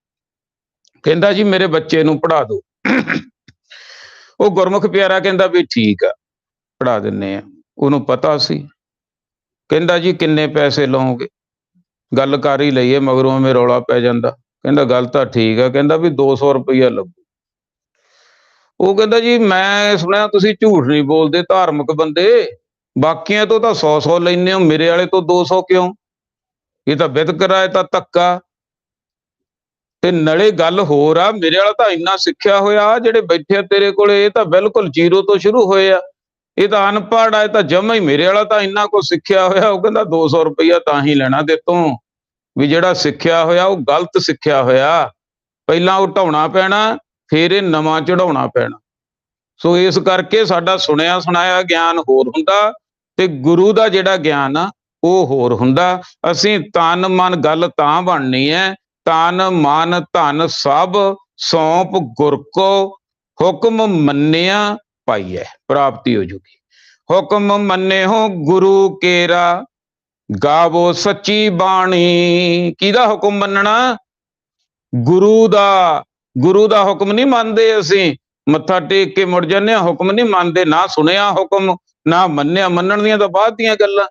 ਕਹਿੰਦਾ ਜੀ ਮੇਰੇ ਬੱਚੇ ਨੂੰ ਪੜ੍ਹਾ ਦਿਓ। ਉਹ ਗੁਰਮੁਖ ਪਿਆਰਾ ਕਹਿੰਦਾ ਵੀ ਠੀਕ ਆ, ਪੜਾ ਦਿੰਨੇ ਆ। ਉਹਨੂੰ ਪਤਾ ਸੀ, ਕਹਿੰਦਾ ਜੀ ਕਿੰਨੇ ਪੈਸੇ ਲਓਗੇ? ਗੱਲ ਕਰ ਹੀ ਲਈਏ, ਮਗਰੋਂ ਐਵੇਂ ਰੌਲਾ ਪੈ ਜਾਂਦਾ। ਕਹਿੰਦਾ ਗੱਲ ਤਾਂ ਠੀਕ ਆ, ਕਹਿੰਦਾ ਵੀ 200 ਰੁਪਈਆ ਲੱਗੂ। ਉਹ ਕਹਿੰਦਾ ਜੀ ਮੈਂ ਸੁਣਿਆ ਤੁਸੀਂ ਝੂਠ ਨਹੀਂ ਬੋਲਦੇ, ਧਾਰਮਿਕ ਬੰਦੇ, ਬਾਕੀਆਂ ਤੋਂ ਤਾਂ 100 ਲੈਂਦੇ ਹੋ, ਮੇਰੇ ਵਾਲੇ ਤੋਂ 200 ਕਿਉਂ? ਇਹ ਤਾਂ ਵਿਤਕਰਾ, ਇਹ ਤਾਂ ਧੱਕਾ। ਤੇ ਨਾਲੇ ਗੱਲ ਹੋਰ ਆ, ਮੇਰੇ ਵਾਲਾ ਤਾਂ ਇੰਨਾ ਸਿੱਖਿਆ ਹੋਇਆ, ਜਿਹੜੇ ਬੈਠੇ ਆ ਤੇਰੇ ਕੋਲੇ ਇਹ ਤਾਂ ਬਿਲਕੁਲ ਜ਼ੀਰੋ ਤੋਂ ਸ਼ੁਰੂ ਹੋਏ ਆ, ਇਹ ਤਾਂ ਅਨਪੜ੍ਹ ਆ, ਇਹ ਤਾਂ ਜਮਾ ਹੀ। ਮੇਰੇ ਵਾਲਾ ਤਾਂ ਇੰਨਾ ਕੁਛ ਸਿੱਖਿਆ ਹੋਇਆ। ਉਹ ਕਹਿੰਦਾ 200 ਰੁਪਈਆ ਤਾਂ ਹੀ ਲੈਣਾ ਤੇਤੋਂ ਵੀ ਜਿਹੜਾ ਸਿੱਖਿਆ ਹੋਇਆ ਉਹ ਗਲਤ ਸਿੱਖਿਆ ਹੋਇਆ, ਪਹਿਲਾਂ ਉਹ ਢਾਉਣਾ ਪੈਣਾ, ਫਿਰ ਇਹ ਨਵਾਂ ਚੜਾਉਣਾ ਪੈਣਾ। ਸੋ ਇਸ ਕਰਕੇ ਸਾਡਾ ਸੁਣਿਆ ਸੁਣਾਇਆ ਗਿਆਨ ਹੋਰ ਹੁੰਦਾ ਤੇ ਗੁਰੂ ਦਾ ਜਿਹੜਾ ਗਿਆਨ ਆ ਉਹ ਹੋਰ ਹੁੰਦਾ। ਅਸੀਂ ਤਨ ਮਨ, ਗੱਲ ਤਾਂ ਬਣਨੀ ਹੈ, ਤਨ ਮਨ ਧਨ ਸਭ ਸੌਂਪ ਗੁਰ ਕੋ, ਹੁਕਮ ਮੰਨਿਆ ਪਾਈਐ ਪ੍ਰਾਪਤੀ ਹੋ ਜੂਗੀ। ਹੁਕਮ ਮੰਨਿਓ ਗੁਰੂ ਕੇਰਾ, ਗਾਵੋ ਸੱਚੀ ਬਾਣੀ। ਕਿਹਦਾ ਹੁਕਮ ਮੰਨਣਾ? ਗੁਰੂ ਦਾ। ਗੁਰੂ ਦਾ ਹੁਕਮ ਨਹੀਂ ਮੰਨਦੇ ਅਸੀਂ, ਮੱਥਾ ਟੇਕ ਕੇ ਮੁੜ ਜਾਂਦੇ ਹਾਂ। ਹੁਕਮ ਨਹੀਂ ਮੰਨਦੇ, ਨਾ ਸੁਣਿਆ ਹੁਕਮ ਨਾ ਮੰਨਿਆ। ਮੰਨਣ ਦੀਆਂ ਤਾਂ ਬਾਅਦ ਦੀਆਂ ਗੱਲਾਂ।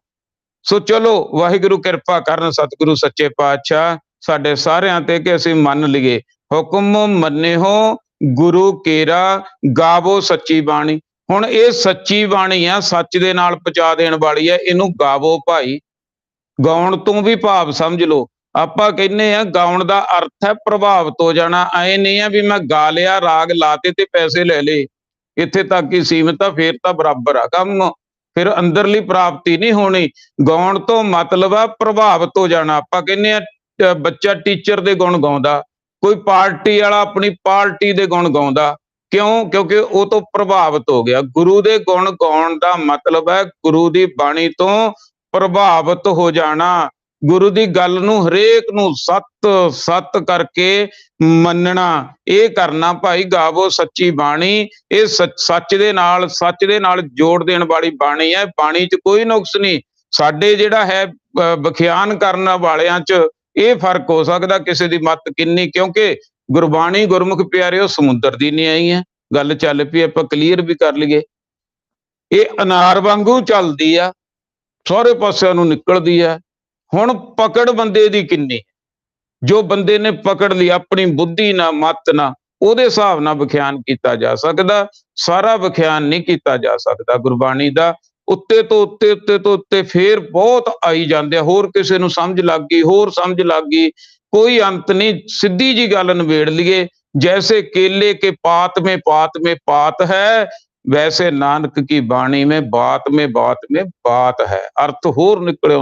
ਸੋ ਚਲੋ, ਵਾਹਿਗੁਰੂ ਕਿਰਪਾ ਕਰਨ, ਸਤਿਗੁਰੂ ਸੱਚੇ ਪਾਤਸ਼ਾਹ ਸਾਡੇ ਸਾਰਿਆਂ ਤੇ, ਕਿ ਅਸੀਂ ਮੰਨ ਲਈਏ। ਹੁਕਮ ਮੰਨਿਓ ਗੁਰੂ ਕੇਰਾ, ਗਾਵੋ ਸੱਚੀ ਬਾਣੀ। ਹੁਣ ਇਹ ਸੱਚੀ ਬਾਣੀ ਆ, ਸੱਚ ਦੇ ਨਾਲ ਪਹੁੰਚਾ ਦੇਣ ਵਾਲੀ ਹੈ, ਇਹਨੂੰ ਗਾਵੋ ਭਾਈ। ਗਾਉਣ ਤੋਂ ਵੀ ਭਾਵ ਸਮਝ ਲਓ। ਆਪਾਂ ਕਹਿੰਦੇ ਆ ਗਾਉਣ ਦਾ ਅਰਥ ਹੈ ਪ੍ਰਭਾਵਿਤ ਹੋ ਜਾਣਾ। ਐ ਨਹੀਂ ਆ ਵੀ ਮੈਂ ਗਾ ਲਿਆ, ਰਾਗ ਲਾਤੇ ਤੇ ਪੈਸੇ ਲੈ ਲਏ, ਇੱਥੇ ਤੱਕ ਹੀ ਸੀਮਿਤ ਆ, ਫੇਰ ਤਾਂ ਬਰਾਬਰ ਆ ਕੰਮ, ਫਿਰ ਅੰਦਰਲੀ ਪ੍ਰਾਪਤੀ ਨਹੀਂ ਹੋਣੀ। ਗਾਉਣ ਤੋਂ ਮਤਲਬ ਆ ਪ੍ਰਭਾਵਿਤ ਹੋ ਜਾਣਾ। ਆਪਾਂ ਕਹਿੰਦੇ ਆ ਬੱਚਾ ਟੀਚਰ ਦੇ ਗੁਣ ਗਾਉਂਦਾ, ਕੋਈ ਪਾਰਟੀ ਵਾਲਾ ਆਪਣੀ ਪਾਰਟੀ ਦੇ ਗੁਣ ਗਾਉਂਦਾ, ਕਿਉਂ? ਕਿਉਂਕਿ ਉਹ ਤੋਂ ਪ੍ਰਭਾਵਿਤ ਹੋ ਗਿਆ। ਗੁਰੂ ਦੇ ਗੁਣ ਗਾਉਣ ਦਾ ਮਤਲਬ ਹੈ ਗੁਰੂ ਦੀ ਬਾਣੀ ਤੋਂ ਪ੍ਰਭਾਵਿਤ ਹੋ ਜਾਣਾ, ਗੁਰੂ ਦੀ ਗੱਲ ਨੂੰ ਹਰੇਕ ਨੂੰ ਸੱਤ ਸੱਤ ਕਰਕੇ ਮੰਨਣਾ। ਇਹ ਕਰਨਾ ਭਾਈ, ਗਾਵੋ ਸੱਚੀ ਬਾਣੀ। ਇਹ ਸੱਚ ਦੇ ਨਾਲ ਜੋੜ ਦੇਣ ਵਾਲੀ ਬਾਣੀ ਹੈ। ਬਾਣੀ 'ਚ ਕੋਈ ਨੁਕਸ ਨਹੀਂ। ਸਾਡੇ ਜਿਹੜਾ ਹੈ ਵਿਖਿਆਨ ਕਰਨ ਵਾਲਿਆਂ 'ਚ ਇਹ ਫਰਕ ਹੋ ਸਕਦਾ, ਕਿਸੇ ਦੀ ਮੱਤ ਕਿੰਨੀ, ਕਿਉਂਕਿ ਗੁਰਬਾਣੀ ਗੁਰਮੁਖ ਪਿਆਰਿਓ ਸਮੁੰਦਰ ਦੀ ਨਹੀਂ ਆਈ ਹੈ। ਗੱਲ ਚੱਲ ਪਈ, ਆਪਾਂ ਕਲੀਅਰ ਵੀ ਕਰ ਲਈਏ। ਇਹ ਅਨਾਰ ਵਾਂਗੂ ਚੱਲਦੀ ਆ, ਸਾਰੇ ਪਾਸਿਆਂ ਨੂੰ ਨਿਕਲਦੀ ਆ। ਹੁਣ ਪਕੜ ਬੰਦੇ ਦੀ ਕਿੰਨੀ, ਜੋ ਬੰਦੇ ਨੇ ਪਕੜ ਲਈ ਆਪਣੀ ਬੁੱਧੀ ਨਾਲ, ਮੱਤ ਨਾਲ, ਉਹਦੇ ਹਿਸਾਬ ਨਾਲ ਵਿਖਿਆਨ ਕੀਤਾ ਜਾ ਸਕਦਾ। ਸਾਰਾ ਵਿਖਿਆਨ ਨਹੀਂ ਕੀਤਾ ਜਾ ਸਕਦਾ ਗੁਰਬਾਣੀ ਦਾ। ਉੱਤੇ ਤੋਂ ਉੱਤੇ ਫੇਰ ਬਹੁਤ ਆਈ ਜਾਂਦੇ ਆ। ਹੋਰ ਕਿਸੇ ਨੂੰ ਸਮਝ ਲੱਗ ਗਈ, ਹੋਰ ਸਮਝ ਲੱਗ ਗਈ, ਕੋਈ ਅੰਤ ਨਹੀਂ। ਸਿੱਧੀ ਜੀ ਗੱਲ ਨਿਬੇੜ ਲਈਏ, ਜੈਸੇ ਕੇਲੇ ਕੇ पात में पात है, ਵੈਸੇ ਨਾਨਕ ਕੀ ਬਾਣੀ में बात है। ਅਰਥ ਹੋਰ ਨਿਕਲੇ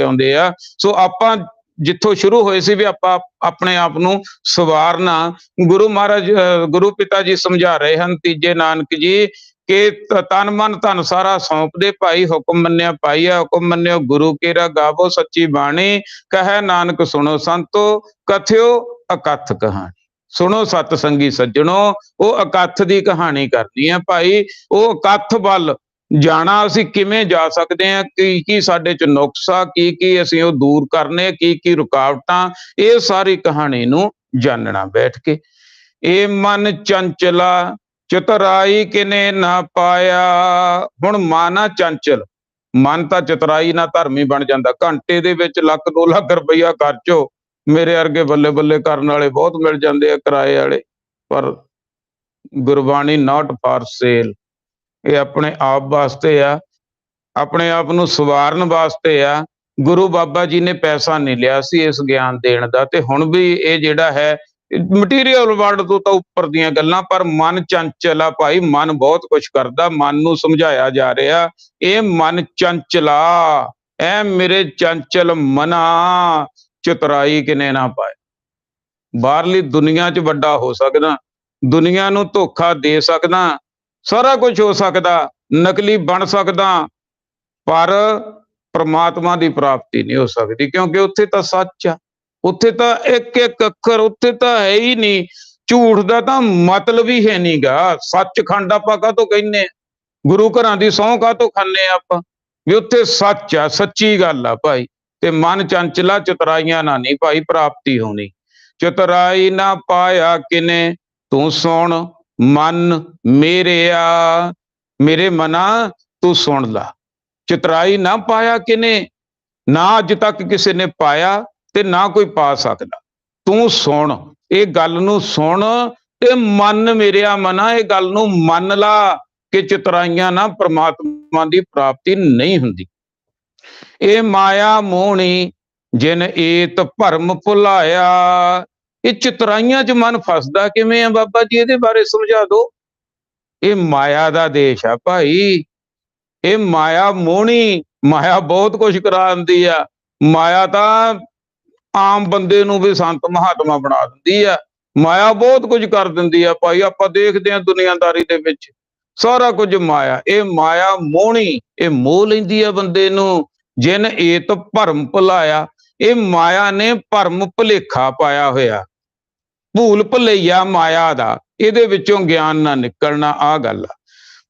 ਆਉਂਦੇ ਆ, ਸੋ ਆਪਾਂ ਜਿੱਥੋਂ ਸ਼ੁਰੂ ਹੋਏ ਸੀ ਵੀ ਆਪਾਂ ਆਪਣੇ ਆਪ ਨੂੰ ਸਵਾਰਨਾ। ਗੁਰੂ ਮਹਾਰਾਜ, ਗੁਰੂ ਪਿਤਾ ਜੀ ਸਮਝਾ ਰਹੇ ਹਨ, ਤੀਜੇ ਨਾਨਕ ਜੀ, ਕਿ ਤਨ ਮਨ ਧਨ ਸਾਰਾ ਸੌਂਪਦੇ ਭਾਈ, ਹੁਕਮ ਮੰਨਿਆ ਪਾਈਆ। ਹੁਕਮ ਮੰਨਿਓ ਗੁਰੂ ਕੇਰਾ, ਗਾਵੋ ਸੱਚੀ ਬਾਣੀ। ਕਹੈ ਨਾਨਕ ਸੁਣੋ ਸੰਤੋ, ਕਥਿਓ ਅਕਥ ਕਹਾਣੀ। ਸੁਣੋ ਸਤ ਸੰਗੀ ਸੱਜਣੋ, ਉਹ ਇਕੱਠ ਦੀ ਕਹਾਣੀ ਕਰਨੀ ਹੈ ਭਾਈ। ਉਹ ਇਕੱਠ ਵੱਲ ਜਾਣਾ, ਅਸੀਂ ਕਿਵੇਂ ਜਾ ਸਕਦੇ ਹਾਂ, ਕੀ ਸਾਡੇ ਚ ਨੁਕਸ ਆ, ਕੀ ਅਸੀਂ ਉਹ ਦੂਰ ਕਰਨੇ, ਕੀ ਰੁਕਾਵਟਾਂ, ਇਹ ਸਾਰੀ ਕਹਾਣੀ ਨੂੰ ਜਾਣਨਾ ਬੈਠ ਕੇ। ਇਹ ਮਨ ਚੰਚਲਾ ਚਤੁਰਾਈ ਕਿਨੇ ਨਾ ਪਾਇਆ। ਹੁਣ ਮਨ ਆ ਚੰਚਲ, ਮਨ ਤਾਂ ਚਤੁਰਾਈ ਨਾਲ ਧਰਮੀ ਬਣ ਜਾਂਦਾ। ਘੰਟੇ ਦੇ ਵਿੱਚ 1 2 ਲੱਖ ਰੁਪਈਆ ਖਰਚੋ, ਮੇਰੇ ਵਰਗੇ ਬੱਲੇ ਬੱਲੇ ਕਰਨ ਵਾਲੇ ਬਹੁਤ ਮਿਲ ਜਾਂਦੇ ਆ, ਕਿਰਾਏ ਵਾਲੇ। ਪਰ ਗੁਰਬਾਣੀ ਨਾਟ ਫਾਰ ਸੇਲ। ਇਹ ਆਪਣੇ ਆਪ ਵਾਸਤੇ ਆ, ਆਪਣੇ ਆਪ ਨੂੰ ਸਵਾਰਨ ਵਾਸਤੇ ਆ। ਗੁਰੂ ਬਾਬਾ ਜੀ ਨੇ ਪੈਸਾ ਨਹੀਂ ਲਿਆ ਸੀ ਇਸ ਗਿਆਨ ਦੇਣ ਦਾ, ਤੇ ਹੁਣ ਵੀ ਇਹ ਜਿਹੜਾ ਹੈ ਮਟੀਰੀਅਲ ਵਰਲਡ ਤੋਂ ਤਾਂ ਉੱਪਰ ਦੀਆਂ ਗੱਲਾਂ। ਪਰ ਮਨ ਚੰਚਲ ਆ ਭਾਈ, ਮਨ ਬਹੁਤ ਕੁਛ ਕਰਦਾ। ਮਨ ਨੂੰ ਸਮਝਾਇਆ ਜਾ ਰਿਹਾ, ਇਹ ਮਨ ਚੰਚਲਾ, ਐ ਮੇਰੇ ਚੰਚਲ ਮਨਾ, ਚਤੁਰਾਈ ਕਿਨੇ ਨਾ ਪਾਏ। ਬਾਹਰਲੀ ਦੁਨੀਆ 'ਚ ਵੱਡਾ ਹੋ ਸਕਦਾ, ਦੁਨੀਆ ਨੂੰ ਧੋਖਾ ਦੇ ਸਕਦਾ, ਸਾਰਾ ਕੁਝ ਹੋ ਸਕਦਾ, ਨਕਲੀ ਬਣ ਸਕਦਾ, ਪਰ ਪ੍ਰਮਾਤਮਾ ਦੀ ਪ੍ਰਾਪਤੀ ਨਹੀਂ ਹੋ ਸਕਦੀ। ਕਿਉਂਕਿ ਉੱਥੇ ਤਾਂ ਸੱਚ ਆ, ਉੱਥੇ ਤਾਂ ਇੱਕ ਇੱਕ ਅੱਖਰ, ਉੱਥੇ ਤਾਂ ਹੈ ਹੀ ਨਹੀਂ। ਝੂਠ ਦਾ ਤਾਂ ਮਤਲਬ ਹੀ ਹੈ ਨੀ ਗਾ। ਸੱਚਖੰਡ ਆਪਾਂ ਕਾਹਤੋਂ ਕਹਿੰਦੇ ਆ, ਗੁਰੂ ਘਰਾਂ ਦੀ ਸਹੁੰ ਕਾਹਤੋਂ ਖਾਂਦੇ ਆ ਆਪਾਂ, ਵੀ ਉੱਥੇ ਸੱਚ ਆ, ਸੱਚੀ ਗੱਲ ਆ ਭਾਈ। ਤੇ ਮਨ ਚੰਚਲਾ, ਚਤੁਰਾਈਆਂ ਨਾ ਨਹੀਂ ਭਾਈ ਪ੍ਰਾਪਤੀ ਹੋਣੀ। ਚਤੁਰਾਈ ਨਾ ਪਾਇਆ ਕਿਨੇ, ਤੂੰ ਸੁਣ ਮਨ ਮੇਰਿਆ, ਮੇਰੇ ਮਨਾ ਤੂੰ ਸੁਣ ਲਾ। ਚਤਰਾਈ ਨਾ ਪਾਇਆ ਕਿਨੇ, ਨਾ ਅੱਜ ਤੱਕ ਕਿਸੇ ਨੇ ਪਾਇਆ ਤੇ ਨਾ ਕੋਈ ਪਾ ਸਕਦਾ। ਤੂੰ ਸੁਣ, ਇਹ ਗੱਲ ਨੂੰ ਸੁਣ ਤੇ ਮਨ ਮੇਰਿਆ ਮਨਾ, ਇਹ ਗੱਲ ਨੂੰ ਮੰਨ ਲਾ ਕਿ ਚਤਰਾਈਆਂ ਨਾ ਪ੍ਰਮਾਤਮਾ ਦੀ ਪ੍ਰਾਪਤੀ ਨਹੀਂ ਹੁੰਦੀ। ਇਹ ਮਾਇਆ ਮੋਹਣੀ ਜਿਨ ਏਤ ਭਰਮ ਭੁਲਾਇਆ। ਇਹ ਚਤਰਾਈਆਂ 'ਚ ਮਨ ਫਸਦਾ ਕਿਵੇਂ ਆ ਬਾਬਾ ਜੀ, ਇਹਦੇ ਬਾਰੇ ਸਮਝਾ ਦਿਓ। ਇਹ ਮਾਇਆ ਦਾ ਦੇਸ਼ ਆ ਭਾਈ, ਇਹ ਮਾਇਆ ਮੋਹਣੀ, ਮਾਇਆ ਬਹੁਤ ਕੁਝ ਕਰਾ ਦਿੰਦੀ ਆ। ਮਾਇਆ ਤਾਂ ਆਮ ਬੰਦੇ ਨੂੰ ਵੀ ਸੰਤ ਮਹਾਤਮਾ ਬਣਾ ਦਿੰਦੀ ਆ, ਮਾਇਆ ਬਹੁਤ ਕੁਝ ਕਰ ਦਿੰਦੀ ਆ ਭਾਈ। ਆਪਾਂ ਦੇਖਦੇ ਹਾਂ ਦੁਨੀਆਦਾਰੀ ਦੇ ਵਿੱਚ ਸਾਰਾ ਕੁਝ ਮਾਇਆ। ਇਹ ਮਾਇਆ ਮੋਹਣੀ, ਇਹ ਮੋਹ ਲੈਂਦੀ ਆ ਬੰਦੇ ਨੂੰ। ਜਿਨ ਏਤ ਭਰਮ ਭੁਲਾਇਆ, ਇਹ ਮਾਇਆ ਨੇ ਭਰਮ ਭੁਲੇਖਾ ਪਾਇਆ ਹੋਇਆ, ਭੂਲ ਭੁਲਈਆ ਮਾਇਆ ਦਾ, ਇਹਦੇ ਵਿੱਚੋਂ ਗਿਆਨ ਨਾ ਨਿਕਲਣਾ, ਆ ਗੱਲ ਆ।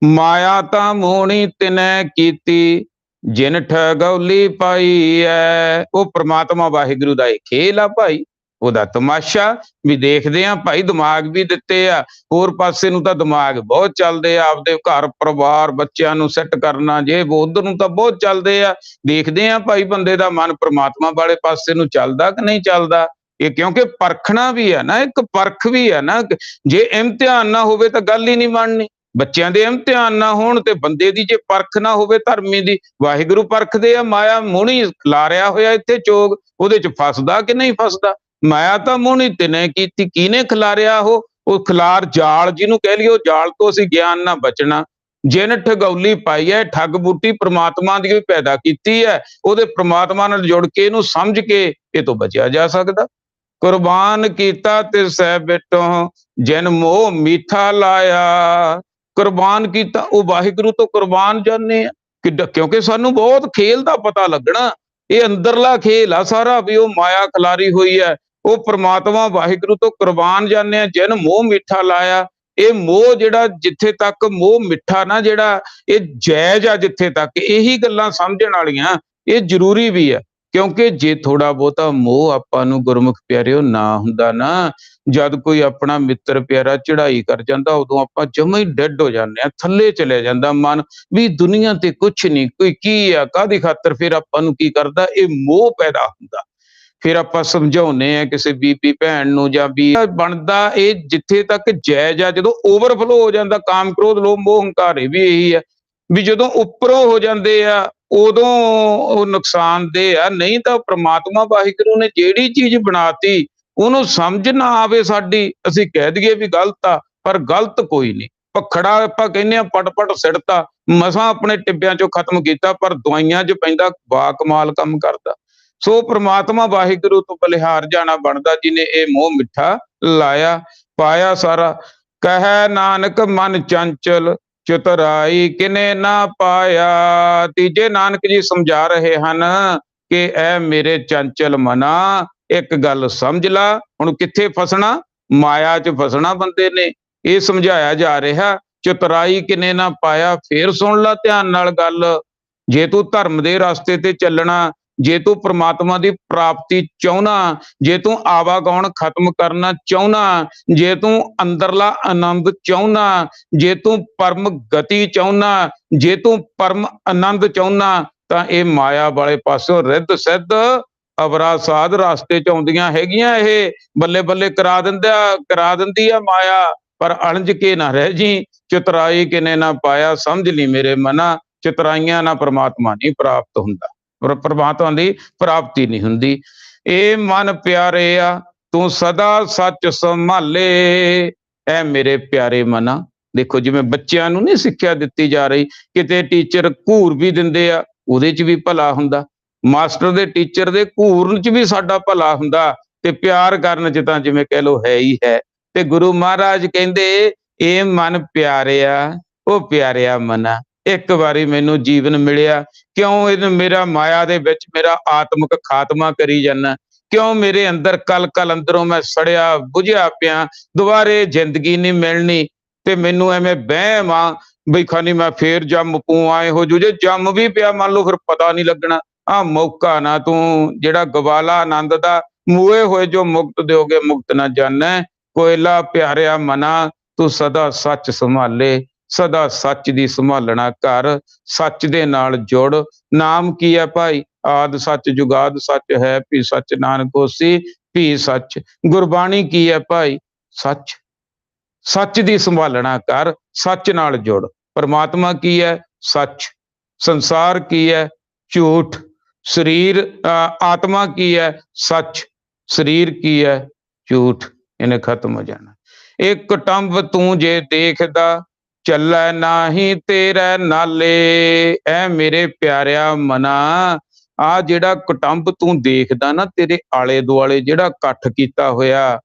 ਮਾਇਆ ਤਾਂ ਮੋਹਣੀ ਤਿਨੈ ਕੀਤੀ ਜਿਨ ਠਗੌਲੀ ਪਾਈ ਐ। ਉਹ ਪ੍ਰਮਾਤਮਾ ਵਾਹਿਗੁਰੂ ਦਾ ਇਹ ਖੇਲ ਆ ਭਾਈ, ਉਹਦਾ ਤਮਾਸ਼ਾ ਵੀ ਦੇਖਦੇ ਆ ਭਾਈ। ਦਿਮਾਗ ਵੀ ਦਿੱਤੇ ਆ, ਹੋਰ ਪਾਸੇ ਨੂੰ ਤਾਂ ਦਿਮਾਗ ਬਹੁਤ ਚੱਲਦੇ ਆ, ਆਪਦੇ ਘਰ ਪਰਿਵਾਰ ਬੱਚਿਆਂ ਨੂੰ ਸੈੱਟ ਕਰਨਾ, ਜੇ ਉਧਰ ਨੂੰ ਤਾਂ ਬਹੁਤ ਚੱਲਦੇ ਆ। ਦੇਖਦੇ ਆ ਭਾਈ ਬੰਦੇ ਦਾ ਮਨ ਪ੍ਰਮਾਤਮਾ ਵਾਲੇ ਪਾਸੇ ਨੂੰ ਚੱਲਦਾ ਕਿ ਨਹੀਂ ਚੱਲਦਾ। ਇਹ ਕਿਉਂਕਿ ਪਰਖਣਾ ਵੀ ਹੈ ਨਾ, ਇੱਕ ਪਰਖ ਵੀ ਹੈ ਨਾ। ਜੇ ਇਮਤਿਹਾਨ ਨਾ ਹੋਵੇ ਤਾਂ ਗੱਲ ਹੀ ਨਹੀਂ ਬਣਨੀ। ਬੱਚਿਆਂ ਦੇ ਇਮਤਿਹਾਨ ਨਾ ਹੋਣ ਤੇ ਬੰਦੇ ਦੀ ਜੇ ਪਰਖ ਨਾ ਹੋਵੇ ਧਰਮੀ ਦੀ, ਵਾਹਿਗੁਰੂ ਪਰਖਦੇ ਆ। ਮਾਇਆ ਮੋਹਣੀ ਖਿਲਾਰਿਆ ਹੋਇਆ ਇੱਥੇ ਚੋਗ, ਉਹਦੇ 'ਚ ਫਸਦਾ ਕਿ ਨਹੀਂ ਫਸਦਾ। ਮਾਇਆ ਤਾਂ ਮੋਹਣੀ ਤਿਨੇ ਕੀਤੀ, ਕਿਹਨੇ ਖਿਲਾਰਿਆ? ਉਹ ਖਿਲਾਰ ਜਾਲ ਜਿਹਨੂੰ ਕਹਿ ਲਈਏ, ਉਹ ਜਾਲ ਤੋਂ ਅਸੀਂ ਗਿਆਨ ਨਾਲ ਬਚਣਾ। ਜਿਨ ਠਗੌਲੀ ਪਾਈ ਹੈ, ਠੱਗ ਬੂਟੀ ਪ੍ਰਮਾਤਮਾ ਦੀ ਪੈਦਾ ਕੀਤੀ ਹੈ, ਉਹਦੇ ਪ੍ਰਮਾਤਮਾ ਨਾਲ ਜੁੜ ਕੇ ਇਹਨੂੰ ਸਮਝ ਕੇ ਇਹ ਤੋਂ ਬਚਿਆ ਜਾ ਸਕਦਾ। ਕੁਰਬਾਨ ਕੀਤਾ ਤਿਸ ਸਹਿ ਬਿਟੋ ਜਿਨ ਮੋਹ ਮੀਠਾ ਲਾਇਆ। ਕੁਰਬਾਨ ਕੀਤਾ, ਉਹ ਵਾਹਿਗੁਰੂ ਤੋਂ ਕੁਰਬਾਨ ਜਾਂਦੇ ਆ ਕਿਉਂਕਿ ਸਾਨੂੰ ਬਹੁਤ ਖੇਲ ਦਾ ਪਤਾ ਲੱਗਣਾ। ਇਹ ਅੰਦਰਲਾ ਖੇਲ ਆ ਸਾਰਾ, ਵੀ ਉਹ ਮਾਇਆ ਖਿਲਾਰੀ ਹੋਈ ਹੈ। ਉਹ ਪ੍ਰਮਾਤਮਾ ਵਾਹਿਗੁਰੂ ਤੋਂ ਕੁਰਬਾਨ ਜਾਂਦੇ ਆ ਜਿਨ ਮੋਹ ਮਿੱਠਾ ਲਾਇਆ। ਇਹ ਮੋਹ ਜਿਹੜਾ, ਜਿੱਥੇ ਤੱਕ ਮੋਹ ਮਿੱਠਾ ਨਾ ਜਿਹੜਾ, ਇਹ ਜਾਇਜ਼ ਆ ਜਿੱਥੇ ਤੱਕ। ਇਹੀ ਗੱਲਾਂ ਸਮਝਣ ਵਾਲੀਆਂ, ਇਹ ਜ਼ਰੂਰੀ ਵੀ ਆ। ਕਿਉਂਕਿ ਜੇ ਥੋੜਾ ਬਹੁਤਾ ਮੋਹ ਆਪਾਂ ਨੂੰ ਗੁਰਮੁਖ ਪਿਆਰਿਓ ਨਾ ਹੁੰਦਾ ਨਾ, ਜਦ ਕੋਈ ਆਪਣਾ ਮਿੱਤਰ ਪਿਆਰਾ ਚੜਾਈ ਕਰ ਜਾਂਦਾ, ਉਦੋਂ ਆਪਾਂ ਜਮਾਂ ਹੀ ਡੈਡ ਹੋ ਜਾਂਦੇ ਆ, ਥੱਲੇ ਚਲੇ ਜਾਂਦਾ ਮਨ, ਵੀ ਦੁਨੀਆ ਤੇ ਕੁਛ ਨਹੀਂ, ਕੋਈ ਕੀ ਆ, ਕਾਹਦੀ ਖਾਤਰ। ਫਿਰ ਆਪਾਂ ਨੂੰ ਕੀ ਕਰਦਾ, ਇਹ ਮੋਹ ਪੈਦਾ ਹੁੰਦਾ। ਫਿਰ ਆਪਾਂ ਸਮਝਾਉਂਦੇ ਆ ਕਿਸੇ ਬੀਬੀ ਭੈਣ ਨੂੰ ਜਾਂ ਵੀ ਬਣਦਾ, ਇਹ ਜਿੱਥੇ ਤੱਕ ਜਾਇਜ਼ ਆ। ਜਦੋਂ ਓਵਰਫਲੋ ਹੋ ਜਾਂਦਾ, ਕਾਮ ਕ੍ਰੋਧ ਲੋਭ ਮੋਹ ਹੰਕਾਰ, ਇਹ ਵੀ ਇਹੀ ਆ ਵੀ ਜਦੋਂ ਉੱਪਰੋਂ ਹੋ ਜਾਂਦੇ ਆ ਉਦੋਂ ਉਹ ਨੁਕਸਾਨਦੇਹ ਆ। ਨਹੀਂ ਤਾਂ ਪ੍ਰਮਾਤਮਾ ਵਾਹਿਗੁਰੂ ਨੇ ਜਿਹੜੀ ਚੀਜ਼ ਬਣਾਤੀ, ਉਹਨੂੰ ਸਮਝ ਨਾ ਆਵੇ ਸਾਡੀ, ਅਸੀਂ ਕਹਿ ਦਈਏ ਵੀ ਗਲਤ ਆ, ਪਰ ਗਲਤ ਕੋਈ ਨਹੀਂ। ਭਖੜਾ ਆਪਾਂ ਕਹਿੰਦੇ ਆ ਪਟ ਪਟ ਸਿੜਤਾ, ਮਸਾਂ ਆਪਣੇ ਟਿੱਬਿਆਂ ਚੋਂ ਖਤਮ ਕੀਤਾ, ਪਰ ਦਵਾਈਆਂ 'ਚ ਪੈਂਦਾ ਬਾ ਕਮਾਲ ਕੰਮ ਕਰਦਾ। ਸੋ ਪ੍ਰਮਾਤਮਾ ਵਾਹਿਗੁਰੂ ਤੋਂ ਬਲਿਹਾਰ ਜਾਣਾ ਬਣਦਾ, ਜਿਹਨੇ ਇਹ ਮੋਹ ਮਿੱਠਾ ਲਾਇਆ ਪਾਇਆ ਸਾਰਾ। ਕਹਿ ਨਾਨਕ ਮਨ ਚੰਚਲ ਚਤੁਰਾਈ ਕਿਨੇ ਨਾ ਪਾਇਆ। ਤੀਜੇ ਨਾਨਕ ਜੀ ਸਮਝਾ ਰਹੇ ਹਨ ਕਿ ਇਹ ਮੇਰੇ ਚੰਚਲ ਮਨਾ, ਇੱਕ ਗੱਲ ਸਮਝ ਲਾ। ਹੁਣ ਕਿੱਥੇ ਫਸਣਾ? ਮਾਇਆ 'ਚ ਫਸਣਾ ਬੰਦੇ ਨੇ। ਇਹ ਸਮਝਾਇਆ ਜਾ ਰਿਹਾ, ਚਤੁਰਾਈ ਕਿਨੇ ਨਾ ਪਾਇਆ। ਫੇਰ ਸੁਣ ਲਾ ਧਿਆਨ ਨਾਲ ਗੱਲ। ਜੇ ਤੂੰ ਧਰਮ ਦੇ ਰਸਤੇ ਤੇ ਚੱਲਣਾ, ਜੇ ਤੂੰ ਪ੍ਰਮਾਤਮਾ ਦੀ ਪ੍ਰਾਪਤੀ ਚਾਹੁੰਦਾ, ਜੇ ਤੂੰ ਆਵਾਗਾਉਣ ਖਤਮ ਕਰਨਾ ਚਾਹੁੰਦਾ, ਜੇ ਤੂੰ ਅੰਦਰਲਾ ਆਨੰਦ ਚਾਹੁੰਦਾ, ਜੇ ਤੂੰ ਪਰਮ ਗਤੀ ਚਾਹੁੰਦਾ, ਜੇ ਤੂੰ ਪਰਮ ਆਨੰਦ ਚਾਹੁੰਦਾ, ਤਾਂ ਇਹ ਮਾਇਆ ਵਾਲੇ ਪਾਸੋਂ ਰਿੱਧ ਸਿੱਧ ਅਵਰਾ ਸਾਧ ਰਸਤੇ 'ਚ ਆਉਂਦੀਆਂ ਹੈਗੀਆਂ। ਇਹ ਬੱਲੇ ਬੱਲੇ ਕਰਾ ਦਿੰਦੀ ਆ ਮਾਇਆ, ਪਰ ਅਣਜ ਕੇ ਨਾ ਰਹਿ ਜੀ। ਚਤੁਰਾਈ ਕਿਨੇ ਨਾ ਪਾਇਆ, ਸਮਝ ਲਈ ਮੇਰੇ ਮਨਾ, ਚਤੁਰਾਈਆਂ ਨਾਲ ਪ੍ਰਮਾਤਮਾ ਨਹੀਂ ਪ੍ਰਾਪਤ ਹੁੰਦਾ, ਪ੍ਰਮਾਤਮਾ ਦੀ ਪ੍ਰਾਪਤੀ ਨਹੀਂ ਹੁੰਦੀ। ਇਹ ਮਨ ਪਿਆਰੇ ਆ ਤੂੰ ਸਦਾ ਸੱਚ ਸੰਭਾਲੇ। ਐ ਮੇਰੇ ਪਿਆਰੇ ਮਨਾ, ਦੇਖੋ ਜਿਵੇਂ ਬੱਚਿਆਂ ਨੂੰ ਨਹੀਂ ਸਿੱਖਿਆ ਦਿੱਤੀ ਜਾ ਰਹੀ, ਕਿਤੇ ਟੀਚਰ ਘੂਰ ਵੀ ਦਿੰਦੇ ਆ, ਉਹਦੇ 'ਚ ਵੀ ਭਲਾ ਹੁੰਦਾ। ਮਾਸਟਰ ਦੇ ਟੀਚਰ ਦੇ ਘੂਰਨ 'ਚ ਵੀ ਸਾਡਾ ਭਲਾ ਹੁੰਦਾ, ਤੇ ਪਿਆਰ ਕਰਨ 'ਚ ਤਾਂ ਜਿਵੇਂ ਕਹਿ ਲਓ ਹੈ ਹੀ ਹੈ। ਤੇ ਗੁਰੂ ਮਹਾਰਾਜ ਕਹਿੰਦੇ, ਇਹ ਮਨ ਪਿਆਰਿਆ, ਉਹ ਪਿਆਰਿਆ ਮਨਾ, ਇੱਕ ਵਾਰੀ ਮੈਨੂੰ ਜੀਵਨ ਮਿਲਿਆ, ਕਿਉਂ ਇਹਨੂੰ ਮੇਰਾ ਮਾਇਆ ਦੇ ਵਿੱਚ ਮੇਰਾ ਆਤਮਿਕ ਖਾਤਮਾ ਕਰੀ ਜਾਂਦਾ? ਕਿਉਂ ਮੇਰੇ ਅੰਦਰ ਕਲ ਕਲ ਅੰਦਰੋਂ ਮੈਂ ਸੜਿਆ ਬੁਝਿਆ ਪਿਆ, ਦੁਬਾਰੇ ਜ਼ਿੰਦਗੀ ਨਹੀਂ ਮਿਲਣੀ, ਤੇ ਮੈਨੂੰ ਐਵੇਂ ਵਹਿਮ ਆ ਬਈ ਖਾਨੀ ਮੈਂ ਫੇਰ ਜੰਮ ਪੂ, ਆਏ ਹੋ ਜੂ। ਜੇ ਜੰਮ ਵੀ ਪਿਆ ਮੰਨ ਲਓ, ਫਿਰ ਪਤਾ ਨਹੀਂ ਲੱਗਣਾ। ਆਹ ਮੌਕਾ ਨਾ ਤੂੰ ਜਿਹੜਾ ਗਵਾਲਾ ਆਨੰਦ ਦਾ, ਮੂਏ ਹੋਏ ਜੋ ਮੁਕਤ ਦਿਓਗੇ ਮੁਕਤ ਨਾ ਜਾਣੈ। ਕੋਇਲਾ ਪਿਆਰਿਆ ਮਨਾ, ਤੂੰ ਸਦਾ ਸੱਚ ਸੰਭਾਲੇ, ਸਦਾ ਸੱਚ ਦੀ ਸੰਭਾਲਣਾ ਕਰ, ਸੱਚ ਦੇ ਨਾਲ ਜੁੜ। ਨਾਮ ਕੀ ਹੈ ਭਾਈ? ਆਦ ਸੱਚ ਜੁਗਾਦ ਸੱਚ ਹੈ, ਭੀ ਸੱਚ ਨਾਨਕ ਹੋਸੀ ਭੀ ਸੱਚ। ਗੁਰਬਾਣੀ ਕੀ ਹੈ ਭਾਈ? ਸੱਚ। ਸੱਚ ਦੀ ਸੰਭਾਲਣਾ ਕਰ, ਸੱਚ ਨਾਲ ਜੁੜ। ਪਰਮਾਤਮਾ ਕੀ ਹੈ? ਸੱਚ। ਸੰਸਾਰ ਕੀ ਹੈ? ਝੂਠ। ਸਰੀਰ ਆਤਮਾ ਕੀ ਹੈ? ਸੱਚ। ਸਰੀਰ ਕੀ ਹੈ? ਝੂਠ। ਇਹਨੇ ਖਤਮ ਹੋ ਜਾਣਾ। ਇੱਕ ਕੁਟੰਬ ਤੂੰ ਜੇ ਦੇਖਦਾ, ਚੱਲੈ ਨਾਹੀ ਤੇਰੇ ਨਾਲੇ। ਐ ਮੇਰੇ ਪਿਆਰਿਆ ਮਨਾ, ਆ ਜਿਹੜਾ ਕੁਟੰਬ ਤੂੰ ਦੇਖਦਾ ਨਾ, ਤੇਰੇ ਆਲੇ ਦੁਆਲੇ ਜਿਹੜਾ ਇਕੱਠ ਕੀਤਾ ਹੋਇਆ,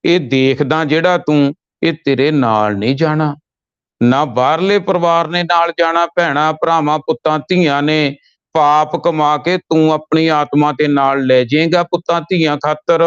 ਇਹ ਦੇਖਦਾ ਜਿਹੜਾ ਤੂੰ, ਇਹ ਤੇਰੇ ਨਾਲ ਨਹੀਂ ਜਾਣਾ। ਨਾ ਬਾਹਰਲੇ ਪਰਿਵਾਰ ਨੇ ਨਾਲ ਜਾਣਾ, ਭੈਣਾਂ ਭਰਾਵਾਂ ਪੁੱਤਾਂ ਧੀਆਂ ਨੇ। ਪਾਪ ਕਮਾ ਕੇ ਤੂੰ ਆਪਣੀ ਆਤਮਾ ਤੇ ਨਾਲ ਲੈ ਜਾਏਗਾ ਪੁੱਤਾਂ ਧੀਆਂ ਖਾਤਰ,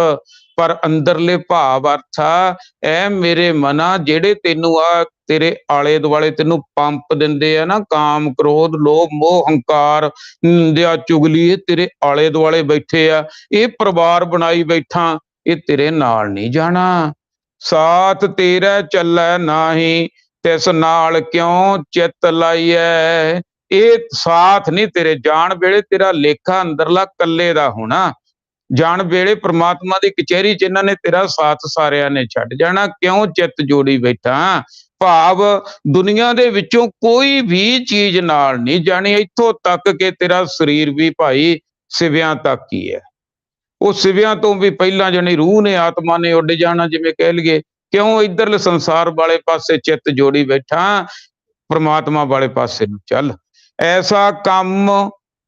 ਪਰ ਅੰਦਰਲੇ ਭਾਵ ਅਰਥਾ, ਐ ਮੇਰੇ ਮਨਾ, ਜਿਹੜੇ ਤੈਨੂੰ ਆ ਤੇਰੇ ਆਲੇ ਦੁਆਲੇ ਤੈਨੂੰ ਪੰਪ ਦਿੰਦੇ ਆ ਨਾ, ਕਾਮ ਕ੍ਰੋਧ ਲੋਭ ਮੋਹ ਹੰਕਾਰ ਨਿੰਦਿਆ ਚੁਗਲੀ, ਇਹ ਤੇਰੇ ਆਲੇ ਦੁਆਲੇ ਬੈਠੇ ਆ, ਇਹ ਪਰਿਵਾਰ ਬਣਾਈ ਬੈਠਾ, ਇਹ ਤੇਰੇ ਨਾਲ ਨਹੀਂ ਜਾਣਾ। ਸਾਥ ਤੇਰਾ ਚੱਲੈ ਨਾਹੀ, ਤਿਸ ਨਾਲ ਕਿਉਂ ਚਿੱਤ ਲਾਈਐ। ਇਹ ਸਾਥ ਨਹੀਂ ਤੇਰੇ, ਜਾਣ ਵੇਲੇ ਤੇਰਾ ਲੇਖਾ ਅੰਦਰਲਾ ਕੱਲੇ ਦਾ ਹੋਣਾ। ਜਾਣ ਵੇਲੇ ਪ੍ਰਮਾਤਮਾ ਦੀ ਕਚਹਿਰੀ 'ਚ ਇਹਨਾਂ ਨੇ ਤੇਰਾ ਸਾਥ ਸਾਰਿਆਂ ਨੇ ਛੱਡ ਜਾਣਾ। ਕਿਉਂ ਚਿੱਤ ਜੋੜੀ ਬੈਠਾ? ਭਾਵ ਦੁਨੀਆ ਦੇ ਵਿੱਚੋਂ ਕੋਈ ਵੀ ਚੀਜ਼ ਨਾਲ ਨਹੀਂ ਜਾਣੀ, ਇੱਥੋਂ ਤੱਕ ਕਿ ਤੇਰਾ ਸਰੀਰ ਵੀ ਭਾਈ ਸਿਵਿਆਂ ਤੱਕ ਹੀ ਹੈ। ਉਹ ਸਿਵਿਆਂ ਤੋਂ ਵੀ ਪਹਿਲਾਂ ਜਾਣੀ ਰੂਹ ਨੇ, ਆਤਮਾ ਨੇ ਉੱਡ ਜਾਣਾ, ਜਿਵੇਂ ਕਹਿ ਲਈਏ। ਕਿਉਂ? ਇੱਧਰਲੇ ਸੰਸਾਰ ਵਾਲੇ ਪਾਸੇ ਚਿੱਤ ਜੋੜੀ ਬੈਠਾ, ਪ੍ਰਮਾਤਮਾ ਵਾਲੇ ਪਾਸੇ ਨੂੰ ਚੱਲ। ਐਸਾ ਕੰਮ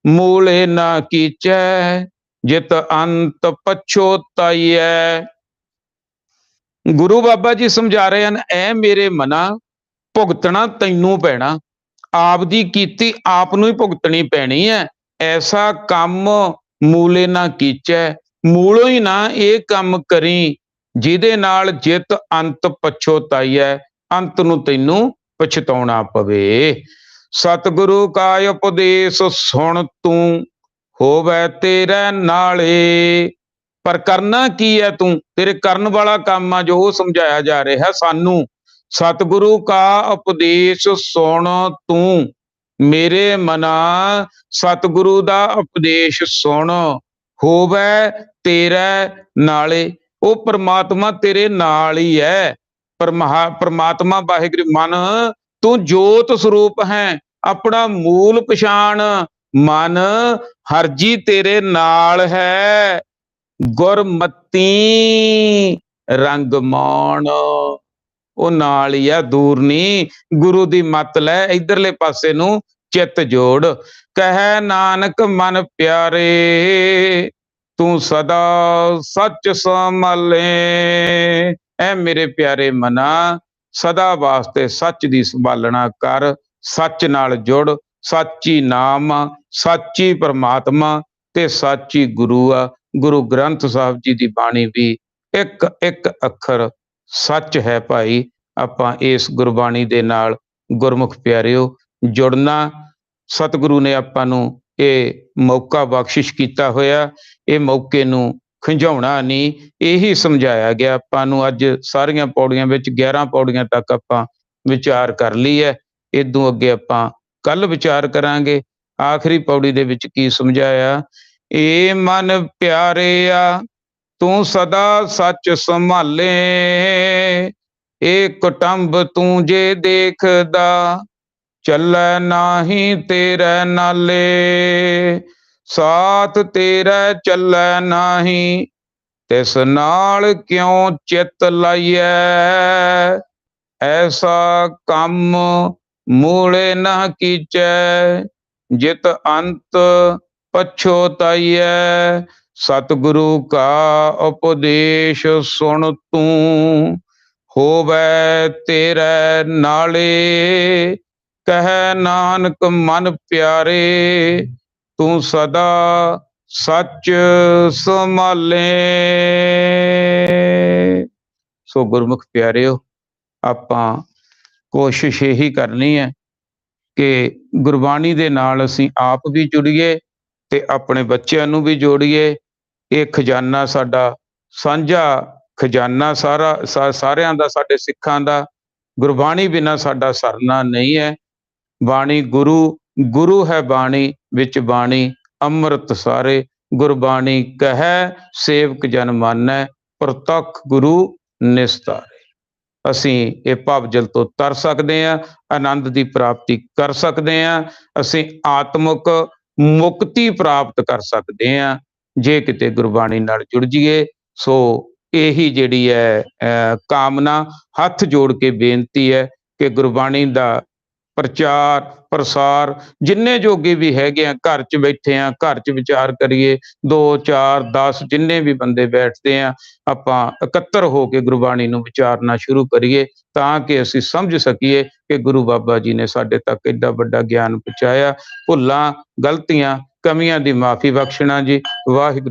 ਮੂਲੇ ਨਾ ਕੀਚੈ, ਜਿਤ ਅੰਤ ਪਛੋਤਾਈਐ। ਗੁਰੂ ਬਾਬਾ ਜੀ ਸਮਝਾ ਰਹੇ ਹਨ, ਐ ਮੇਰੇ ਮਨਾ, ਭੁਗਤਣਾ ਤੈਨੂੰ ਪੈਣਾ। ਆਪ ਦੀ ਕੀਤੀ ਆਪ ਨੂੰ ਹੀ ਭੁਗਤਣੀ ਪੈਣੀ ਹੈ। ਐਸਾ ਕੰਮ ਮੂਲੇ ਨਾ ਕੀਚੈ, ਮੂਲੋਂ ਹੀ ਨਾ ਇਹ ਕੰਮ ਕਰੀ, ਜਿਹਦੇ ਨਾਲ ਜਿਤ ਅੰਤ ਪਛੋਤਾਈਐ, ਅੰਤ ਨੂੰ ਤੈਨੂੰ ਪਛਤਾਉਣਾ ਪਵੇ। ਸਤਿਗੁਰੂ ਕਾ ਉਪਦੇਸ਼ ਸੁਣ ਤੂੰ, ਹੋਵੇ ਤੇਰੇ ਨਾਲੇ। ਪਰ ਕਰਨਾ ਕੀ ਹੈ ਤੂੰ? ਤੇਰੇ ਕਰਨ ਵਾਲਾ ਕੰਮ ਆ ਜੋ ਉਹ ਸਮਝਾਇਆ ਜਾ ਰਿਹਾ ਸਾਨੂੰ। ਸਤਿਗੁਰੂ ਕਾ ਉਪਦੇਸ਼ ਸੁਣ ਤੂੰ, ਮੇਰੇ ਮਨਾ, ਸਤਿਗੁਰੂ ਦਾ ਉਪਦੇਸ਼ ਸੁਣ, ਹੋਵੇ ਤੇਰੇ ਨਾਲੇ। ਉਹ ਪ੍ਰਮਾਤਮਾ ਤੇਰੇ ਨਾਲ ਹੀ ਹੈ। ਪ੍ਰਮਾਤਮਾ ਵਾਹਿਗੁਰੂ, ਮਨ ਤੂੰ ਜੋਤ ਸਰੂਪ ਹੈ, ਆਪਣਾ ਮੂਲ ਪਛਾਣ। ਮਨ ਹਰਜੀ ਤੇਰੇ ਨਾਲ ਹੈ, ਗੁਰਮਤੀ ਰੰਗ ਮਾਣ। ਉਹ ਨਾਲ ਹੀ ਆ, ਦੂਰ ਨਹੀਂ। ਗੁਰੂ ਦੀ ਮੱਤ ਲੈ, ਇਧਰਲੇ ਪਾਸੇ ਨੂੰ ਚਿੱਤ ਜੋੜ। ਕਹਿ ਨਾਨਕ ਮਨ ਪਿਆਰੇ, ਤੂੰ ਸਦਾ ਸੱਚ ਸੰਭਾਲੇ। ਐ ਮੇਰੇ ਪਿਆਰੇ ਮਨਾ, ਸਦਾ ਵਾਸਤੇ ਸੱਚ ਦੀ ਸੰਭਾਲਣਾ ਕਰ, ਸੱਚ ਨਾਲ ਜੁੜ। ਸੱਚੀ ਨਾਮ ਆ, ਸੱਚੀ ਪਰਮਾਤਮਾ ਤੇ ਸੱਚੀ ਗੁਰੂ ਆ। ਗੁਰੂ ਗ੍ਰੰਥ ਸਾਹਿਬ ਜੀ ਦੀ ਬਾਣੀ ਵੀ ਇੱਕ ਇੱਕ ਅੱਖਰ ਸੱਚ ਹੈ ਭਾਈ। ਆਪਾਂ ਇਸ ਗੁਰਬਾਣੀ ਦੇ ਨਾਲ ਗੁਰਮੁਖ ਪਿਆਰਿਓ ਜੁੜਨਾ, ਸਤਿਗੁਰੂ ਨੇ ਆਪਾਂ ਨੂੰ ਇਹ ਮੌਕਾ ਬਖਸ਼ਿਸ਼ ਕੀਤਾ ਹੋਇਆ। ਇਹ ਮੌਕੇ ਨੂੰ ਖਿੰਝਾਉਣਾ ਨਹੀਂ, ਇਹੀ ਸਮਝਾਇਆ ਗਿਆ ਆਪਾਂ ਨੂੰ। ਅੱਜ ਸਾਰੀਆਂ ਪੌੜੀਆਂ ਵਿੱਚ 11 ਪੌੜੀਆਂ ਤੱਕ ਆਪਾਂ ਵਿਚਾਰ ਕਰ ਲਈ ਹੈ। ਇਦੋਂ ਅੱਗੇ ਆਪਾਂ ਕੱਲ ਵਿਚਾਰ ਕਰਾਂਗੇ। ਆਖਰੀ ਪੌੜੀ ਦੇ ਵਿੱਚ ਕੀ ਸਮਝਾਇਆ? ਏ ਮਨ ਪਿਆਰਿਆ, ਤੂੰ ਸਦਾ ਸੱਚ ਸੰਭਾਲੇ। ਏ ਕੁਟੰਬ ਤੂੰ ਜੇ ਦੇਖਦਾ, ਚੱਲੈ ਨਾਹੀ ਤੇਰੇ ਨਾਲੇ। ਸਾਥ ਤੇਰਾ ਚੱਲੈ ਨਾਹੀ, ਤਿਸ ਨਾਲ ਕਿਉਂ ਚਿੱਤ ਲਾਈਐ। ਐਸਾ ਕੰਮ ਮੂਲੇ ਨਾ ਕੀਚੈ, ਜਿਤ ਅੰਤ ਪਛੋਤਾਈਐ। ਸਤਿਗੁਰੂ ਕਾ ਉਪਦੇਸ਼ ਸੁਣ ਤੂੰ, ਹੋਵੇ ਤੇਰੇ ਨਾਲੇ। ਕਹਿ ਨਾਨਕ ਮਨ ਪਿਆਰੇ, ਤੂੰ ਸਦਾ ਸੱਚ ਸੰਭਾਲੇ। ਸੋ ਗੁਰਮੁਖ ਪਿਆਰਿਓ, ਆਪਾਂ ਕੋਸ਼ਿਸ਼ ਇਹੀ ਕਰਨੀ ਹੈ ਕਿ ਗੁਰਬਾਣੀ ਦੇ ਨਾਲ ਅਸੀਂ ਆਪ ਵੀ ਜੁੜੀਏ ਤੇ ਆਪਣੇ ਬੱਚਿਆਂ ਨੂੰ ਵੀ ਜੋੜੀਏ। ਇਹ ਖਜ਼ਾਨਾ ਸਾਡਾ ਸਾਂਝਾ ਖਜ਼ਾਨਾ, ਸਾਰਿਆਂ ਦਾ, ਸਾਡੇ ਸਿੱਖਾਂ ਦਾ। ਗੁਰਬਾਣੀ ਬਿਨਾਂ ਸਾਡਾ ਸਰਨਾ ਨਹੀਂ ਹੈ। ਬਾਣੀ ਗੁਰੂ, ਗੁਰੂ ਹੈ ਬਾਣੀ, ਵਿੱਚ ਬਾਣੀ ਅੰਮ੍ਰਿਤ ਸਾਰੇ। ਗੁਰਬਾਣੀ ਕਹੈ ਸੇਵਕ ਜਨ ਮਾਨੈ, ਪ੍ਰਤੱਖ ਗੁਰੂ ਨਿਸਤਾਰੇ। ਅਸੀਂ ਇਹ ਭਵਜਲ ਤੋਂ ਤਰ ਸਕਦੇ ਹਾਂ, ਆਨੰਦ ਦੀ ਪ੍ਰਾਪਤੀ ਕਰ ਸਕਦੇ ਹਾਂ, ਅਸੀਂ ਆਤਮਿਕ ਮੁਕਤੀ ਪ੍ਰਾਪਤ ਕਰ ਸਕਦੇ ਹਾਂ ਜੇ ਕਿਤੇ ਗੁਰਬਾਣੀ ਨਾਲ ਜੁੜ ਜਾਈਏ। ਸੋ ਇਹੀ ਜਿਹੜੀ ਹੈ ਕਾਮਨਾ, ਹੱਥ ਜੋੜ ਕੇ ਬੇਨਤੀ ਹੈ ਕਿ ਗੁਰਬਾਣੀ ਦਾ ਪ੍ਰਚਾਰ ਪ੍ਰਸਾਰ ਜਿੰਨੇ ਜੋਗੇ ਵੀ ਹੈਗੇ ਆ, ਘਰ 'ਚ ਬੈਠੇ ਆ, ਘਰ 'ਚ ਵਿਚਾਰ ਕਰੀਏ, 2 4 10 ਜਿੰਨੇ ਵੀ ਬੰਦੇ ਬੈਠਦੇ ਆ, ਆਪਾਂ ਇਕੱਤਰ ਹੋ ਕੇ ਗੁਰਬਾਣੀ ਨੂੰ ਵਿਚਾਰਨਾ ਸ਼ੁਰੂ ਕਰੀਏ ਤਾਂ ਕਿ ਅਸੀਂ ਸਮਝ ਸਕੀਏ ਕਿ ਗੁਰੂ ਬਾਬਾ ਜੀ ਨੇ ਸਾਡੇ ਤੱਕ ਏਡਾ ਵੱਡਾ ਗਿਆਨ ਪਹੁੰਚਾਇਆ। ਭੁੱਲਾਂ, ਗਲਤੀਆਂ, ਕਮੀਆਂ ਦੀ ਮਾਫੀ ਬਖਸ਼ਣਾ ਜੀ। ਵਾਹਿਗੁਰੂ।